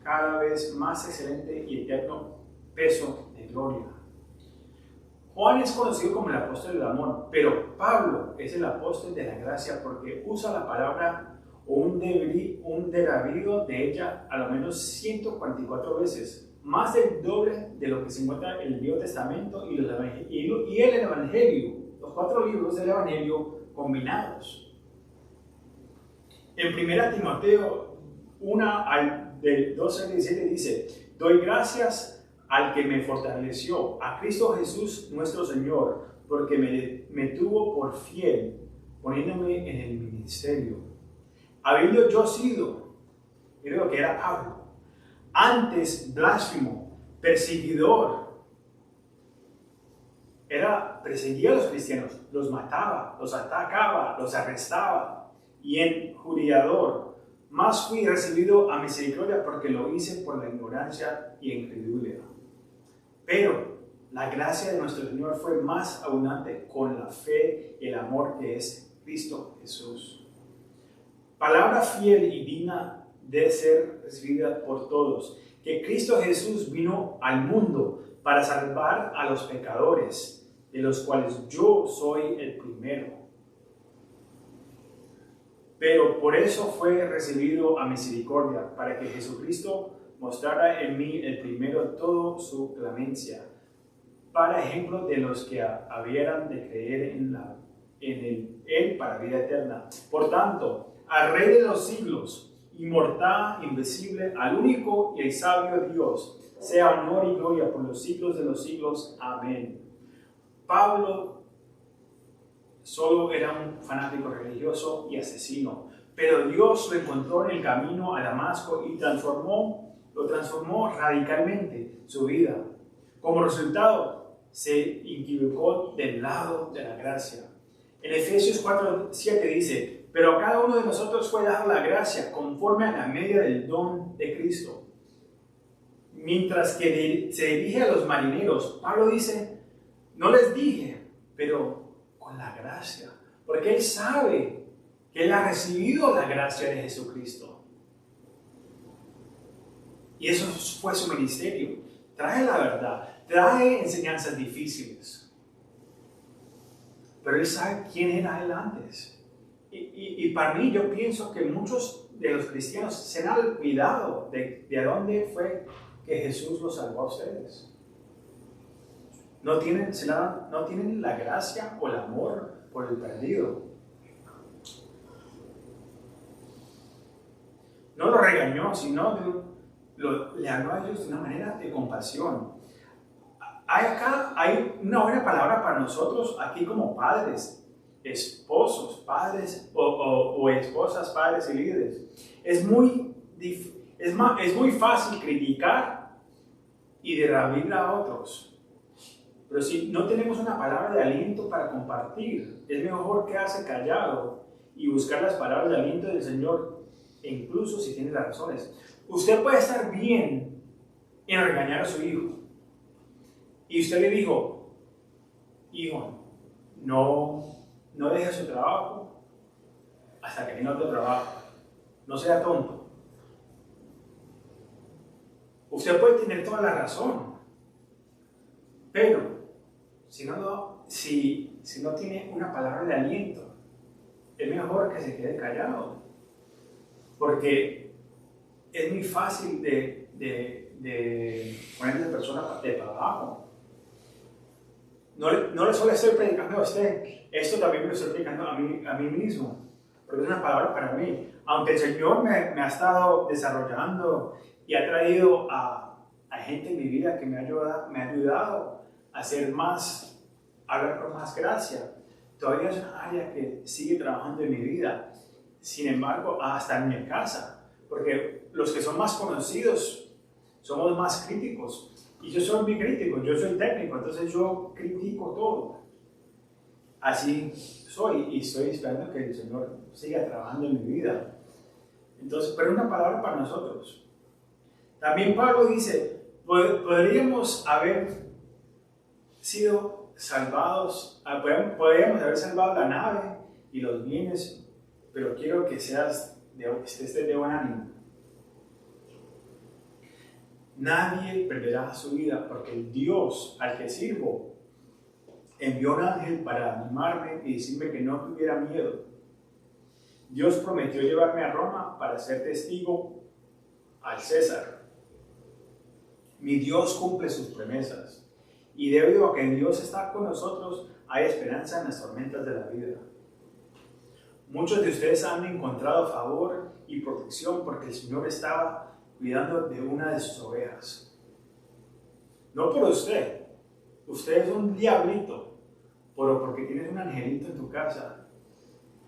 cada vez más excelente y eterno peso de gloria. Juan es conocido como el apóstol del amor, pero Pablo es el apóstol de la gracia porque usa la palabra o un derivado de ella a lo menos 144 veces, más del doble de lo que se encuentra en el Nuevo Testamento y el Evangelio, los 4 libros del Evangelio combinados. En 1 Timoteo 1, del 12 al 17 dice: doy gracias al que me fortaleció, a Cristo Jesús nuestro Señor, porque me tuvo por fiel, poniéndome en el ministerio. Habiendo yo sido, creo que era Pablo, antes blasfemo, perseguidor, perseguía a los cristianos, los mataba, los atacaba, los arrestaba, y injuriador, más fui recibido a misericordia porque lo hice por la ignorancia y incredulidad. Pero la gracia de nuestro Señor fue más abundante con la fe y el amor que es Cristo Jesús. palabra fiel y digna de ser recibida por todos, que Cristo Jesús vino al mundo para salvar a los pecadores, de los cuales yo soy el primero. Pero por eso fue recibido a misericordia, para que Jesucristo mostrara en mí el primero toda su clemencia, para ejemplo de los que habieran de creer en Él para vida eterna. Por tanto, al Rey de los siglos, inmortal, invisible, al único y el sabio Dios, sea honor y gloria por los siglos de los siglos. Amén. Pablo solo era un fanático religioso y asesino, pero Dios lo encontró en el camino a Damasco y lo transformó radicalmente su vida. Como resultado, se equivocó del lado de la gracia. En Efesios 4:7 dice: pero a cada uno de nosotros fue dada la gracia conforme a la medida del don de Cristo. Mientras que se dirige a los marineros, Pablo dice: no les dije, pero con la gracia, porque él sabe que él ha recibido la gracia de Jesucristo. Y eso fue su ministerio. Trae la verdad, trae enseñanzas difíciles. Pero él sabe quién era él antes. Y para mí, yo pienso que muchos de los cristianos se han olvidado de dónde fue que Jesús los salvó a ustedes. No tienen la gracia o el amor por el perdido. No lo regañó, sino le habló a ellos de una manera de compasión. Hay una buena palabra para nosotros aquí como padres, esposos, padres o esposas, padres y líderes. Es muy fácil criticar y derribar a otros. Pero si no tenemos una palabra de aliento para compartir, es mejor quedarse callado y buscar las palabras de aliento del Señor, incluso si tiene las razones. Usted puede estar bien en regañar a su hijo. Y usted le dijo: hijo, no deje su trabajo hasta que tenga otro trabajo. No sea tonto. Usted puede tener toda la razón, pero si no tiene una palabra de aliento, es mejor que se quede callado, porque es muy fácil de poner a esa persona de para abajo. No le solo estoy predicando a usted, esto también me lo estoy predicando a mí mismo, porque es una palabra para mí. Aunque el Señor me ha estado desarrollando y ha traído a gente en mi vida que me ha ayudado a hablar con más gracia, todavía es una área que sigue trabajando en mi vida. Sin embargo, hasta en mi casa, porque los que son más conocidos somos más críticos. Y yo soy muy crítico, yo soy técnico, entonces yo critico todo. Así soy y estoy esperando que el Señor siga trabajando en mi vida. Entonces, pero una palabra para nosotros. También Pablo dice: podríamos haber sido salvados, podríamos haber salvado la nave y los bienes, pero quiero que estés de buen ánimo. Nadie perderá su vida, porque el Dios al que sirvo envió un ángel para animarme y decirme que no tuviera miedo. Dios prometió llevarme a Roma para ser testigo al César. Mi Dios cumple sus promesas, y debido a que Dios está con nosotros, hay esperanza en las tormentas de la vida. Muchos de ustedes han encontrado favor y protección porque el Señor estaba cuidando de una de sus ovejas. No por usted. Usted es un diablito, pero porque tienes un angelito en tu casa,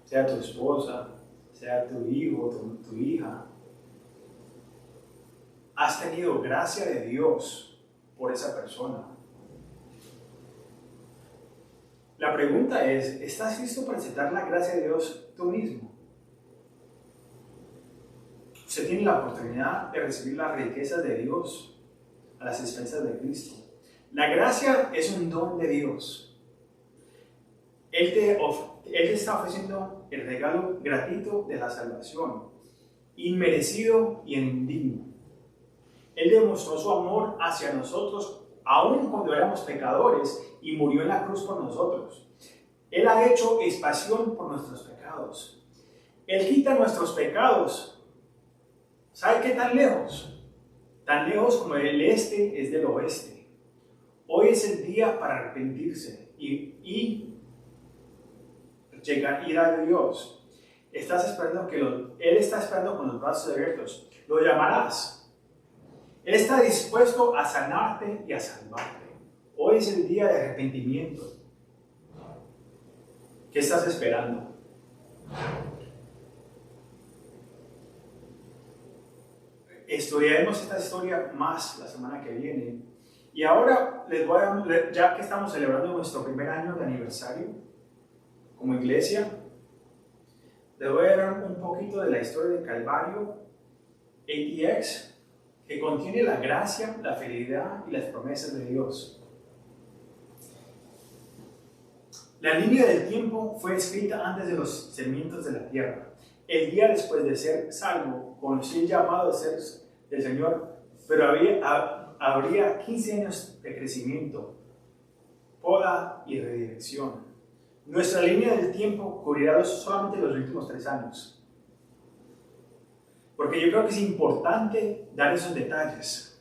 sea tu esposa, sea tu hijo, tu hija. Has tenido gracia de Dios por esa persona. La pregunta es: ¿estás listo para aceptar la gracia de Dios tú mismo? Usted tiene la oportunidad de recibir las riquezas de Dios a las expensas de Cristo. La gracia es un don de Dios. Él te está ofreciendo el regalo gratuito de la salvación, inmerecido y indigno. Él demostró su amor hacia nosotros aun cuando éramos pecadores y murió en la cruz por nosotros. Él ha hecho expiación por nuestros pecados. Él quita nuestros pecados. ¿Sabe qué tan lejos? Tan lejos como el este es del oeste. Hoy es el día para arrepentirse y llegar, ir a Dios. Él está esperando con los brazos abiertos. Lo llamarás. Él está dispuesto a sanarte y a salvarte. Hoy es el día de arrepentimiento. ¿Qué estás esperando? Estudiaremos esta historia más la semana que viene. Y ahora les voy a, ya que estamos celebrando nuestro primer año de aniversario como iglesia, les voy a dar un poquito de la historia de Calvario ATX, que contiene la gracia, la fidelidad y las promesas de Dios. La línea del tiempo fue escrita antes de los cimientos de la tierra. El día después de ser salvo, conocí el llamado de ser del Señor, pero habría 15 años de crecimiento, poda y redirección. Nuestra línea del tiempo cubrirá solamente los últimos 3 años. Porque yo creo que es importante dar esos detalles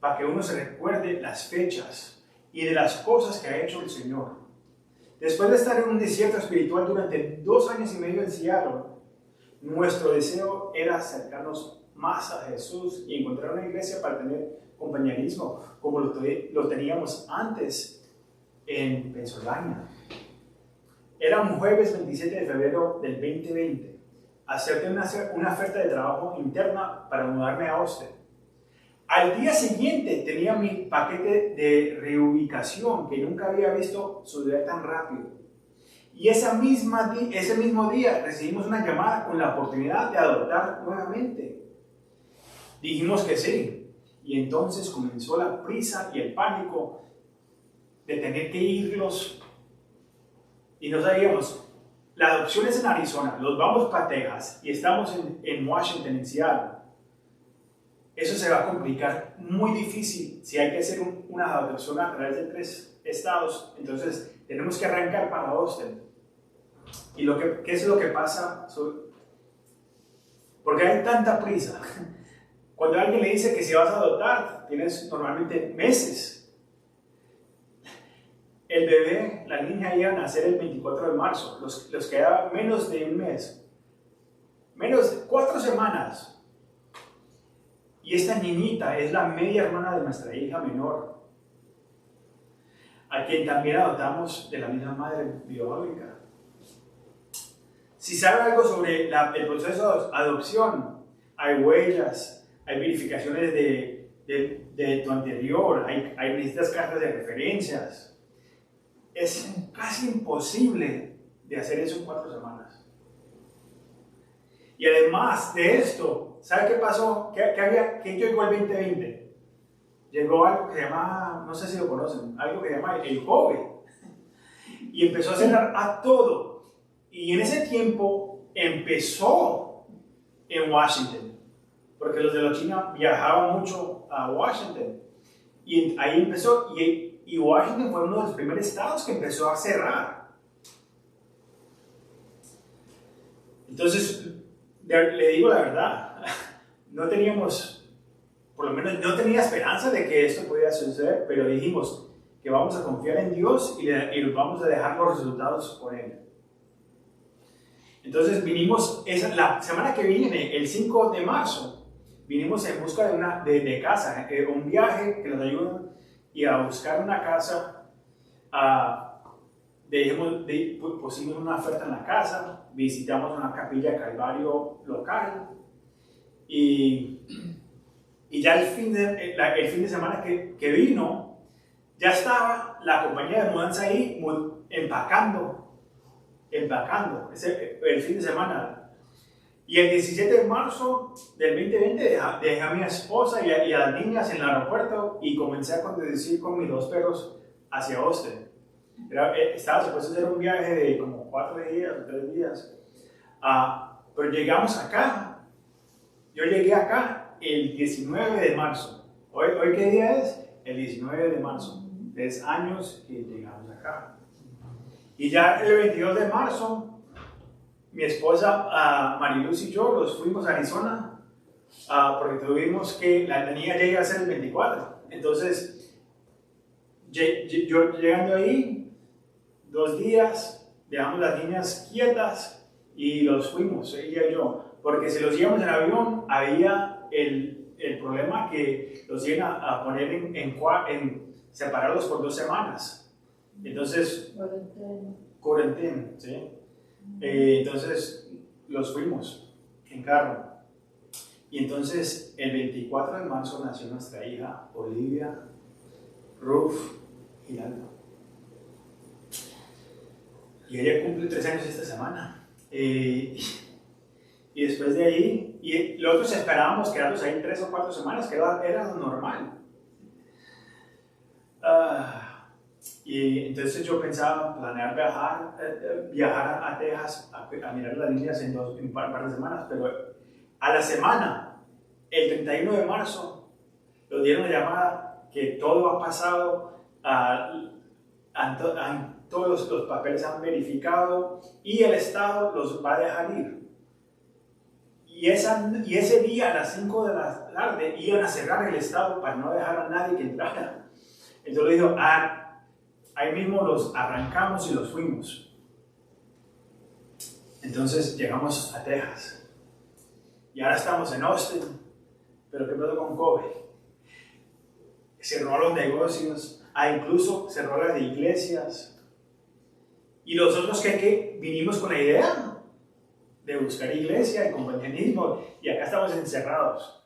para que uno se recuerde las fechas y de las cosas que ha hecho el Señor. Después de estar en un desierto espiritual durante 2 años y medio en Seattle, nuestro deseo era acercarnos más a Jesús y encontrar una iglesia para tener compañerismo como lo teníamos antes en Pensilvania. Era un jueves 27 de febrero del 2020. Acepté una oferta de trabajo interna para mudarme a Austin. Al día siguiente tenía mi paquete de reubicación que nunca había visto subir tan rápido. Y ese mismo día recibimos una llamada con la oportunidad de adoptar nuevamente. Dijimos que sí. Y entonces comenzó la prisa y el pánico de tener que irlos. Y no sabíamos. La adopción es en Arizona, los vamos para Texas y estamos en Washington, en Seattle. Eso se va a complicar muy difícil si hay que hacer una adopción a través de 3 estados. Entonces tenemos que arrancar para Austin. ¿Y qué es lo que pasa? Porque hay tanta prisa. Cuando alguien le dice que si vas a adoptar, tienes normalmente meses. El bebé, la niña iba a nacer el 24 de marzo, los quedaba menos de un mes, menos de 4 semanas. Y esta niñita es la media hermana de nuestra hija menor, a quien también adoptamos de la misma madre biológica. Si sabe algo sobre el proceso de adopción, hay huellas, hay verificaciones de tu anterior, hay necesitas cartas de referencias. Es casi imposible de hacer eso en 4 semanas. Y además de esto, ¿sabe qué pasó? ¿Qué llegó el 2020? Llegó algo que se llama, no sé si lo conocen, algo que se llama el COVID. Y empezó a cerrar a todo. Y en ese tiempo empezó en Washington, porque los de la China viajaban mucho a Washington. Y ahí empezó, y Washington fue uno de los primeros estados que empezó a cerrar. Entonces, le digo la verdad, no teníamos, por lo menos no tenía esperanza de que esto pudiera suceder, pero dijimos que vamos a confiar en Dios y vamos a dejar los resultados con Él. Entonces vinimos, la semana que viene, el 5 de marzo, vinimos en busca de casa, un viaje que nos ayuda y a buscar una casa. Pusimos una oferta en la casa, visitamos una capilla Calvario local y ya el fin de semana que vino, ya estaba la compañía de mudanza ahí empacando el fin de semana. Y el 17 de marzo del 2020 dejé a mi esposa y a las niñas en el aeropuerto y comencé a conducir con mis 2 perros hacia Austin. Estaba supuesto hacer un viaje de como 4 días o 3 días. Pero llegamos acá. Yo llegué acá el 19 de marzo. ¿Hoy qué día es? El 19 de marzo. 3 años que llegamos acá. Y ya el 22 de marzo, mi esposa Mariluz y yo los fuimos a Arizona porque tuvimos que, la niña llega a ser el 24. Entonces, yo llegando ahí, 2 días, dejamos las niñas quietas y los fuimos, ella y yo. Porque si los íbamos en avión, había el problema que los iban a poner en separarlos por 2 semanas. Entonces, cuarentena, ¿sí? Entonces, los fuimos en carro. Y entonces, el 24 de marzo nació nuestra hija, Olivia Ruth Giraldo. Y ella cumple 3 años esta semana. Y después de ahí, y nosotros esperábamos quedarnos ahí 3 o 4 semanas, que era lo normal. Y entonces yo pensaba planear viajar a Texas a mirar las líneas en un par de semanas, pero a la semana, el 31 de marzo, nos dieron una llamada que todo ha pasado, todos los papeles han verificado y el Estado los va a dejar ir. Y ese día a las 5 de la tarde iban a cerrar el Estado para no dejar a nadie que entrara. Entonces le dijo, ahí mismo los arrancamos y los fuimos. Entonces llegamos a Texas. Y ahora estamos en Austin. Pero ¿qué pasó con COVID? Cerró los negocios, incluso cerró las iglesias. Y nosotros que vinimos con la idea de buscar iglesia y compañerismo, y acá estamos encerrados.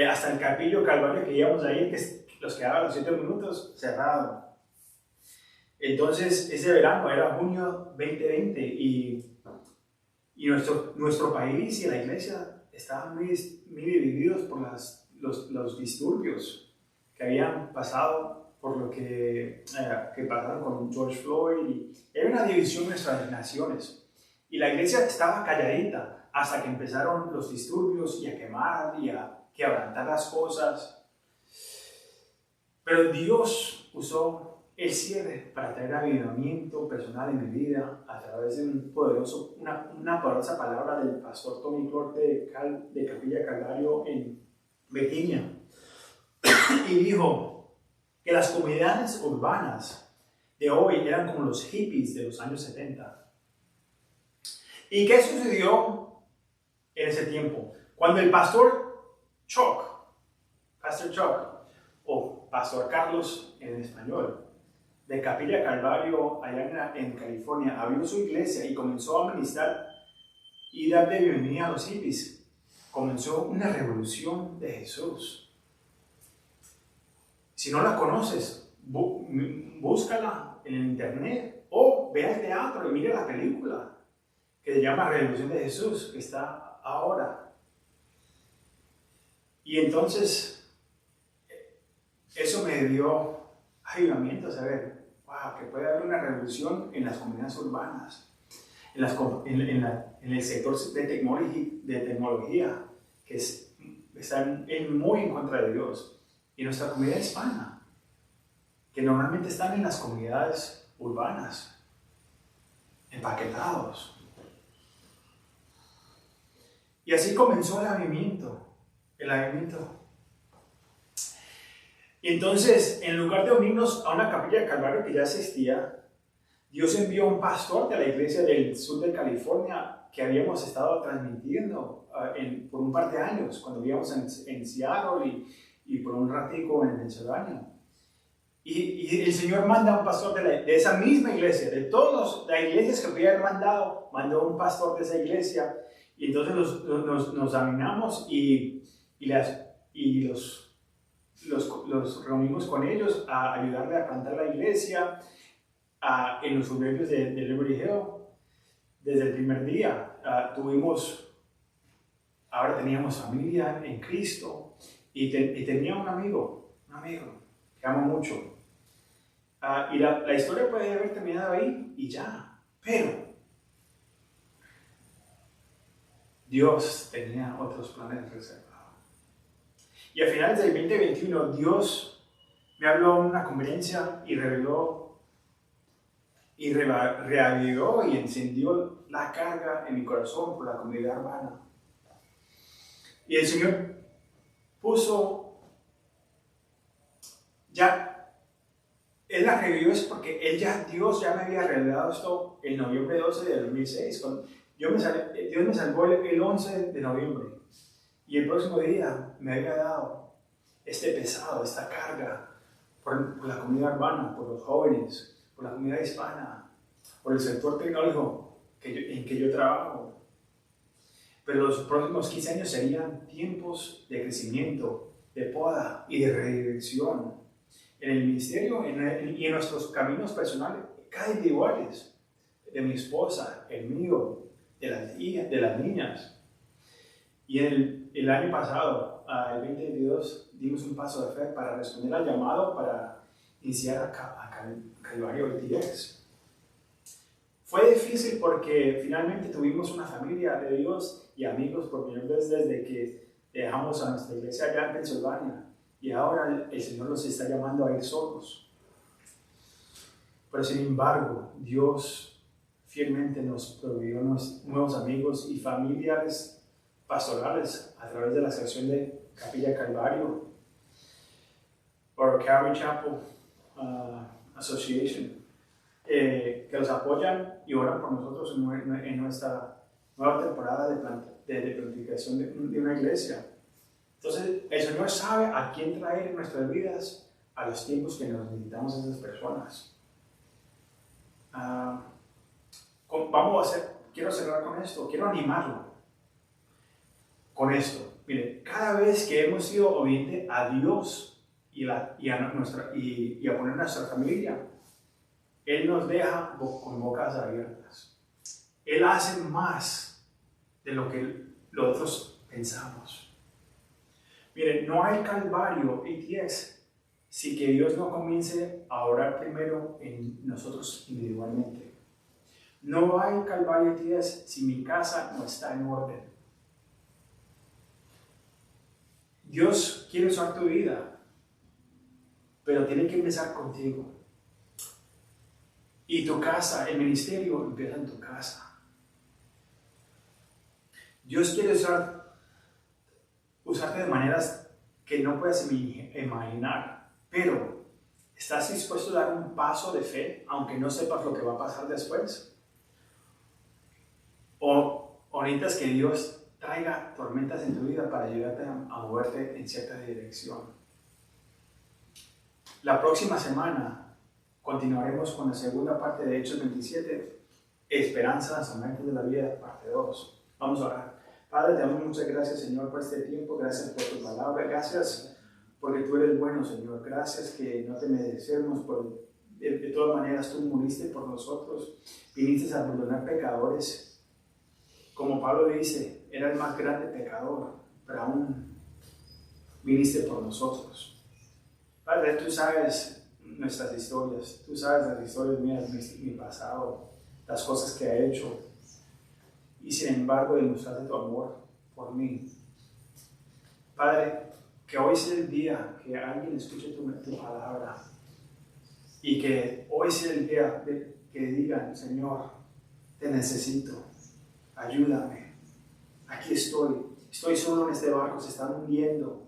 Hasta el Capillo Calvario que íbamos ahí, que los quedaba los 7 minutos, cerrado. Entonces, ese verano era junio 2020 y nuestro país y la iglesia estaban muy divididos por los disturbios que habían pasado por lo que pasaron con George Floyd. Y era una división en nuestras naciones. Y la iglesia estaba calladita hasta que empezaron los disturbios y a quemar y a quebrantar las cosas. Pero Dios usó el cierre para traer avivamiento personal en mi vida a través de una poderosa palabra del pastor Tommy Clark de Capilla Calvario en Virginia. Y dijo que las comunidades urbanas de hoy eran como los hippies de los años 70. ¿Y qué sucedió en ese tiempo? Cuando el pastor Chuck, o Pastor Carlos en español, de Capilla Calvario allá en California, abrió su iglesia y comenzó a ministrar y dar de bienvenida a los hippies. Comenzó una revolución de Jesús. Si no la conoces, búscala en el internet o ve al teatro y mira la película que se llama Revolución de Jesús, que está ahora. Y entonces, eso me dio avivamiento a saber, wow, que puede haber una revolución en las comunidades urbanas, en el sector de tecnología, que están muy en contra de Dios. Y nuestra comunidad hispana, que normalmente están en las comunidades urbanas, empaquetados. Y así comenzó el avivamiento. Y entonces, en lugar de unirnos a una capilla de Calvario que ya existía, Dios envió un pastor de la iglesia del sur de California que habíamos estado transmitiendo por un par de años, cuando vivíamos en Seattle y por un ratico en Pensilvania. Y el Señor manda un pastor de esa misma iglesia, de todas las iglesias que había mandado, mandó un pastor de esa iglesia. Y entonces nos aminamos y los reunimos con ellos a ayudarle a plantar la iglesia en los suburbios de Liberty Hill. Desde el primer día ahora teníamos familia en Cristo y tenía un amigo que amo mucho. Y la historia puede haber terminado ahí y ya. Pero Dios tenía otros planes reservados. Y a finales del 2021, Dios me habló en una conferencia y reveló y reavivó y encendió la carga en mi corazón por la comunidad urbana. Y el Señor puso, ya, Él la revivió es porque Dios ya me había revelado esto en noviembre 12 de 2006. Dios me salvó el 11 de noviembre. Y el próximo día me había dado este pesado, esta carga por la comunidad urbana, por los jóvenes, por la comunidad hispana, por el sector tecnológico en que yo trabajo. Pero los próximos 15 años serían tiempos de crecimiento, de poda y de redirección en el ministerio y en nuestros caminos personales, cada individuales, de mi esposa, el mío, de las niñas. Y el año pasado, el 2022, dimos un paso de fe para responder al llamado para iniciar a Calvario LTX. Fue difícil porque finalmente tuvimos una familia de Dios y amigos por primera vez desde que dejamos a nuestra iglesia allá en Pensilvania. Y ahora el Señor los está llamando a ir solos. Pero sin embargo, Dios fielmente nos proveyó nuevos amigos y familiares pastorales a través de la sección de Capilla Calvario o Calvary Chapel Association, que los apoyan y oran por nosotros en nuestra nueva temporada de planificación de una iglesia. Entonces, el Señor sabe a quién traer en nuestras vidas a los tiempos que nos necesitamos esas personas. Quiero cerrar con esto, quiero animarlo con esto. Mire, cada vez que hemos sido obedientes a Dios y a poner nuestra familia, Él nos deja con bocas abiertas. Él hace más de lo que nosotros pensamos. Miren, no hay Calvario ATX si que Dios no comience a orar primero en nosotros individualmente. No hay Calvario ATX si mi casa no está en orden. Dios quiere usar tu vida, pero tiene que empezar contigo. Y tu casa, el ministerio empieza en tu casa. Dios quiere usarte de maneras que no puedes imaginar, pero ¿estás dispuesto a dar un paso de fe aunque no sepas lo que va a pasar después? ¿O necesitas que Dios traiga tormentas en tu vida para ayudarte a moverte en cierta dirección? La próxima semana continuaremos con la segunda parte de Hechos 27, Esperanza, Lanzamientos de la Vida, parte 2. Vamos a orar. Padre, te damos muchas gracias, Señor, por este tiempo. Gracias por tu palabra. Gracias porque tú eres bueno, Señor. Gracias que no te merecemos. De todas maneras, tú muriste por nosotros. Viniste a perdonar pecadores. Como Pablo dice, era el más grande pecador, pero aún viniste por nosotros. Padre, tú sabes nuestras historias. Tú sabes las historias mías, mi pasado, las cosas que he hecho. Y sin embargo, demostraste tu amor por mí. Padre, que hoy sea el día que alguien escuche tu palabra y que hoy sea el día que digan, Señor, te necesito, ayúdame, aquí estoy solo en este barco, se están hundiendo,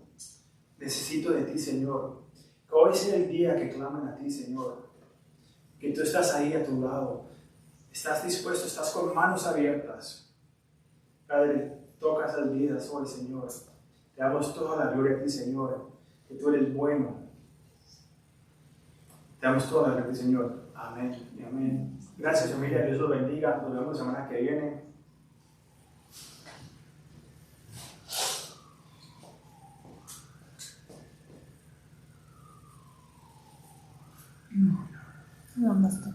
necesito de ti, Señor. Que hoy sea el día que claman a ti, Señor, que tú estás ahí a tu lado, estás dispuesto, estás con manos abiertas. Padre, toca esas vidas hoy, Señor. Te damos toda la gloria a ti, Señor, que tú eres bueno. Te damos toda la gloria a ti, Señor. Amén y amén. Gracias, familia. Dios los bendiga. Nos vemos la semana que viene. No, basta.